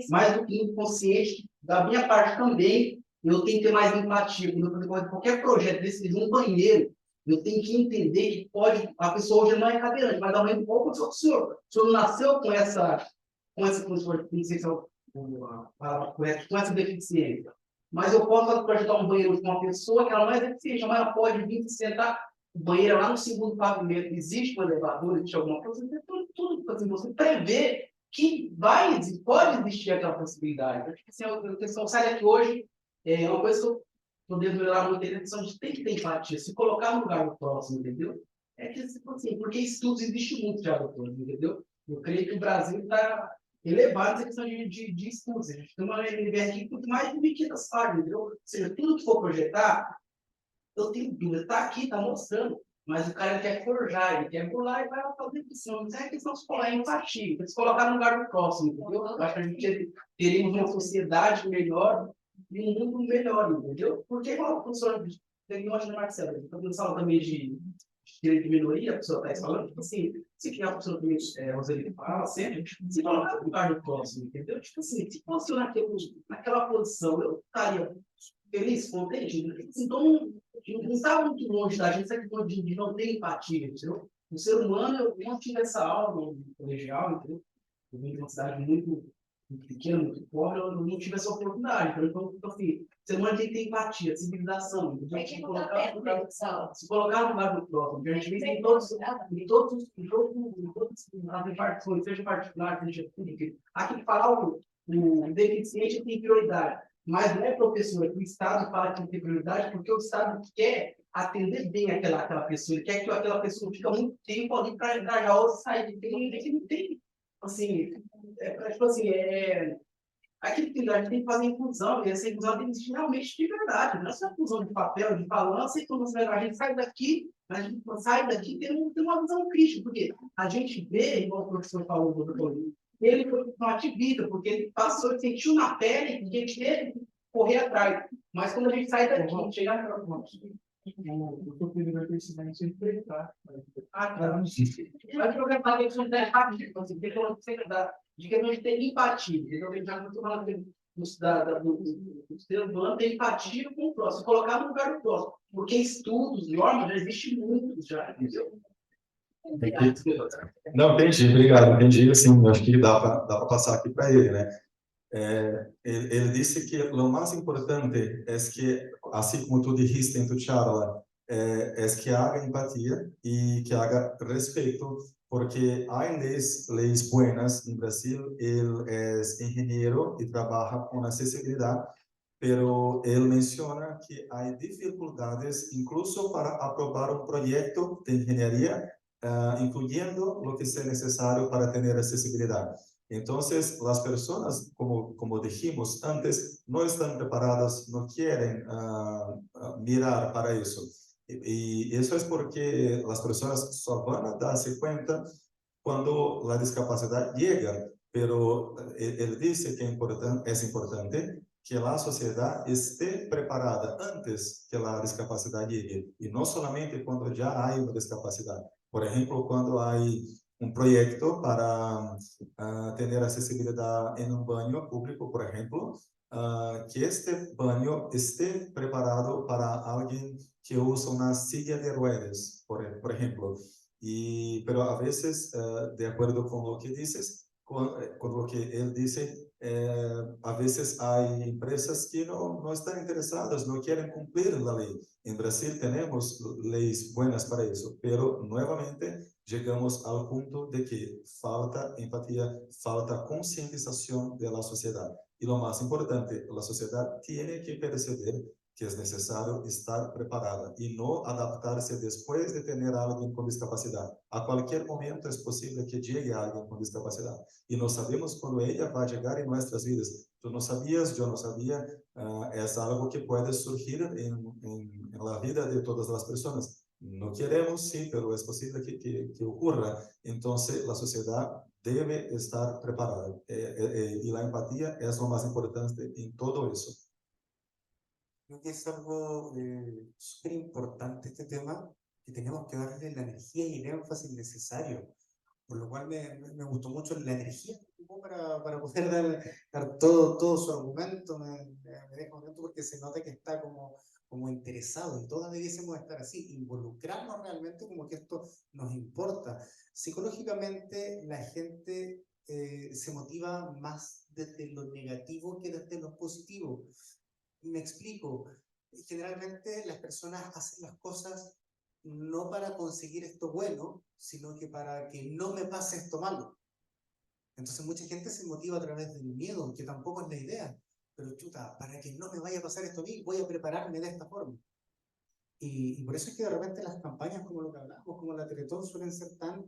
mais do que inconsciente, da minha parte também, eu tenho que ter mais empatia. Quando eu fazer qualquer projeto desse, de um banheiro, eu tenho que entender que a pessoa hoje não é cadeirante, mas aumenta um pouco o senhor. O senhor nasceu com essa com essa deficiência. Mas eu posso projetar um banheiro com uma pessoa que ela não é deficiente, mas ela pode vir se sentar. O banheiro é lá no segundo pavimento, existe um elevador, existe alguma coisa, tudo assim, você prevê que pode existir aquela possibilidade. A questão sai daqui hoje, é uma coisa que eu podemos melhorar muito, a questão de ter que ter empatia, se colocar no lugar do próximo, entendeu? É que, assim, porque estudos existe muito já, doutor, entendeu? Eu creio que o Brasil está elevado essa questão de estudos. A gente tem uma NBR aqui com mais de 1.500 páginas, entendeu? Ou seja, tudo que for projetar, eu tenho dúvida, está aqui, está mostrando, mas o cara quer forjar, ele quer pular e vai fazer questão. Não é questão de falar empatia, se colocar no lugar do próximo, entendeu? Eu acho que a gente teríamos uma sociedade melhor e um mundo melhor, entendeu? Porque, igual o professor Marcelo, quando fala também de direito de minoria, a pessoa está falando, tipo assim, se que a pessoa também, Roseli fala sempre, se colocar no lugar do próximo, entendeu? Tipo assim, se fosse naquela posição, eu estaria feliz, contente, então não está muito longe da gente, essa questão de não ter empatia, entendeu? O ser humano, eu não tive essa aula no colegial, entendeu? Eu vim de uma cidade muito pequena, muito pobre, eu não tive essa oportunidade. Então, assim, o ser humano tem que ter empatia, civilização, entendeu? Se colocar no lugar do próximo, que a gente vê em todas as repartições, seja particular, seja pública, aqui que falar o deficiente tem prioridade. Mas não é, professora, que o Estado fala que tem prioridade, porque o Estado quer atender bem aquela pessoa, ele quer que aquela pessoa fique muito tempo ali para engajar outra sair de que não tem. Assim, tipo assim, aquilo que a gente tem que fazer inclusão, e essa inclusão tem que existir realmente de verdade, não é só inclusão de papel, de balança, e quando a gente sai daqui, tem uma visão crítica, porque a gente vê, igual o professor falou, ele foi um ativista, porque ele passou, ele sentiu na pele que ele teve que correr atrás. Mas quando a gente sai daqui, chegar para o doutor Pedro vai ter silêncio e enfrentar. Vai programar a questão da empatia, de que a gente tem empatia. Então, a gente já não estou falando do ser humano ter empatia com o próximo, colocar no lugar do próximo. Porque estudos, normas, já existem muitos já, entendeu? Não, entendi, obrigado, entendi, assim, acho que dá para passar aqui para ele, né? Ele disse que o mais importante é que, assim como tu dijiste em tu charla, é que haja empatia e que haja respeito, porque há leis buenas em Brasil. Ele é engenheiro e trabalha com acessibilidade, pero ele menciona que há dificuldades, incluso para aprovar um projeto de engenharia, incluyendo lo que sea necesario para tener accesibilidad. Entonces, las personas, como dijimos antes, no están preparadas, no quieren mirar para eso. Y eso es porque las personas solo van a darse cuenta cuando la discapacidad llega, pero él dice que es importante que la sociedad esté preparada antes que la discapacidad llegue, y no solamente cuando ya hay una discapacidad. Por ejemplo, cuando hay un proyecto para tener accesibilidad en un baño público, por ejemplo, que este baño esté preparado para alguien que usa una silla de ruedas, por ejemplo. Pero a veces, de acuerdo con lo que dices, con lo que él dice, a veces hay empresas que no están interesadas, no quieren cumplir la ley. En Brasil tenemos leyes buenas para eso, pero nuevamente llegamos al punto de que falta empatía, falta concientización de la sociedad. Y lo más importante, la sociedad tiene que perceber que es necesario estar preparada y no adaptarse después de tener a alguien con discapacidad. A cualquier momento es posible que llegue alguien con discapacidad y no sabemos cuándo ella va a llegar en nuestras vidas. Tú no sabías, yo no sabía, es algo que puede surgir en la vida de todas las personas. No queremos, sí, pero es posible que ocurra. Entonces, la sociedad debe estar preparada y la empatía es lo más importante en todo eso. Creo que es algo súper importante este tema, que tenemos que darle la energía y el énfasis necesario, por lo cual me gustó mucho la energía para poder dar todo su argumento, me deja contento porque se nota que está como interesado, y todos debiésemos estar así, involucrarnos realmente como que esto nos importa. Psicológicamente la gente se motiva más desde lo negativo que desde lo positivo. Me explico, generalmente las personas hacen las cosas no para conseguir esto bueno, sino que para que no me pase esto malo. Entonces mucha gente se motiva a través del miedo, que tampoco es la idea, pero chuta, para que no me vaya a pasar esto a mí, voy a prepararme de esta forma. Y por eso es que de repente las campañas como lo que hablamos, como la Teletón, suelen ser tan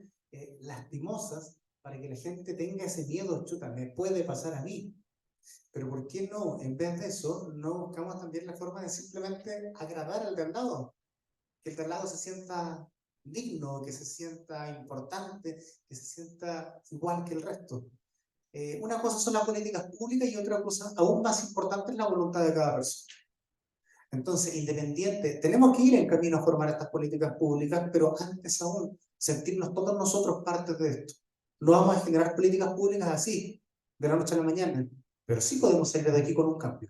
lastimosas, para que la gente tenga ese miedo, chuta, me puede pasar a mí. Pero ¿por qué no, en vez de eso, no buscamos también la forma de simplemente agradar al de al lado? Que el de al lado se sienta digno, que se sienta importante, que se sienta igual que el resto. Una cosa son las políticas públicas y otra cosa aún más importante es la voluntad de cada persona. Entonces, independiente, tenemos que ir en camino a formar estas políticas públicas, pero antes aún, sentirnos todos nosotros partes de esto. No vamos a generar políticas públicas así, de la noche a la mañana, pero sí podemos salir de aquí con un cambio.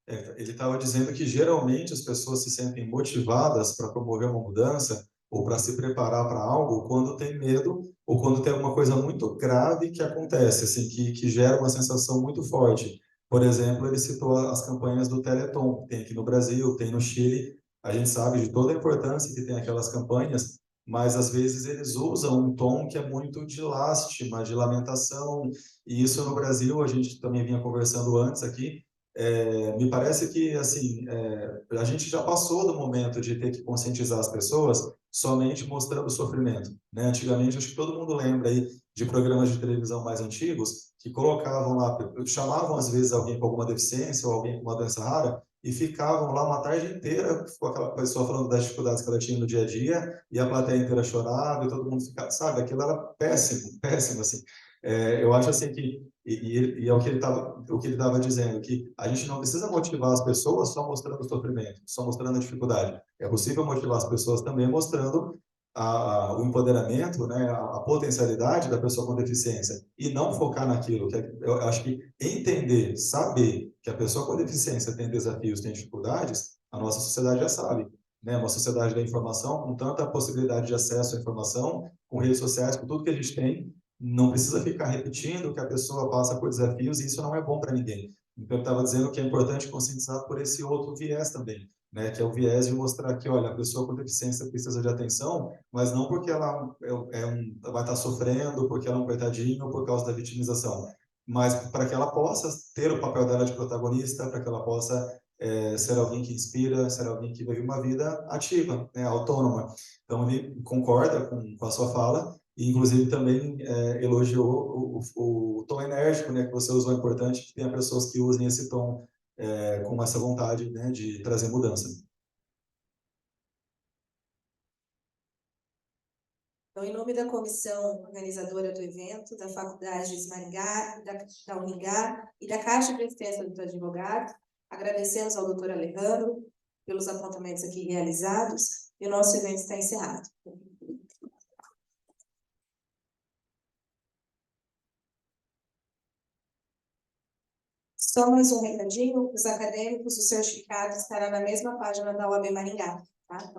Ele estava dizendo que geralmente as pessoas se sentem motivadas para promover uma mudança ou para se preparar para algo quando tem medo ou quando tem alguma coisa muito grave que acontece, assim, que gera uma sensação muito forte. Por exemplo, ele citou as campanhas do Teleton, tem aqui no Brasil, tem no Chile. A gente sabe de toda a importância que tem aquelas campanhas, mas às vezes eles usam um tom que é muito de lástima, de lamentação, e isso no Brasil, a gente também vinha conversando antes aqui, me parece que assim a gente já passou do momento de ter que conscientizar as pessoas somente mostrando o sofrimento, né? Antigamente, acho que todo mundo lembra aí de programas de televisão mais antigos que colocavam lá, chamavam às vezes alguém com alguma deficiência ou alguém com uma doença rara e ficavam lá uma tarde inteira com aquela pessoa falando das dificuldades que ela tinha no dia a dia, e a plateia inteira chorava e todo mundo ficava, sabe? Aquilo era péssimo, péssimo, assim. Eu acho assim que e é o que ele estava dizendo, que a gente não precisa motivar as pessoas só mostrando o sofrimento, só mostrando a dificuldade. É possível motivar as pessoas também mostrando o empoderamento, né, a potencialidade da pessoa com deficiência, e não focar naquilo. Eu acho que entender, saber que a pessoa com deficiência tem desafios, tem dificuldades, a nossa sociedade já sabe. Né, uma sociedade da informação, com tanta possibilidade de acesso à informação, com redes sociais, com tudo que a gente tem, não precisa ficar repetindo que a pessoa passa por desafios, e isso não é bom para ninguém. Então, eu estava dizendo que é importante conscientizar por esse outro viés também, né? Que é o viés de mostrar que, olha, a pessoa com deficiência precisa de atenção, mas não porque ela vai estar sofrendo, porque ela é um coitadinho, por causa da vitimização, mas para que ela possa ter o papel dela de protagonista, para que ela possa ser alguém que inspira, ser alguém que vive uma vida ativa, né, autônoma. Então, ele concorda com a sua fala, e inclusive também elogiou o tom enérgico, né, que você usou. É importante que tenha pessoas que usem esse tom com essa vontade, né, de trazer mudança. Então, em nome da comissão organizadora do evento, da Faculdade de Maringá, da Uningá e da Caixa de Defesa do Advogado, agradecemos ao doutor Alejandro pelos apontamentos aqui realizados e o nosso evento está encerrado. Só mais um recadinho: os acadêmicos, o certificado estará na mesma página da OAB Maringá, tá?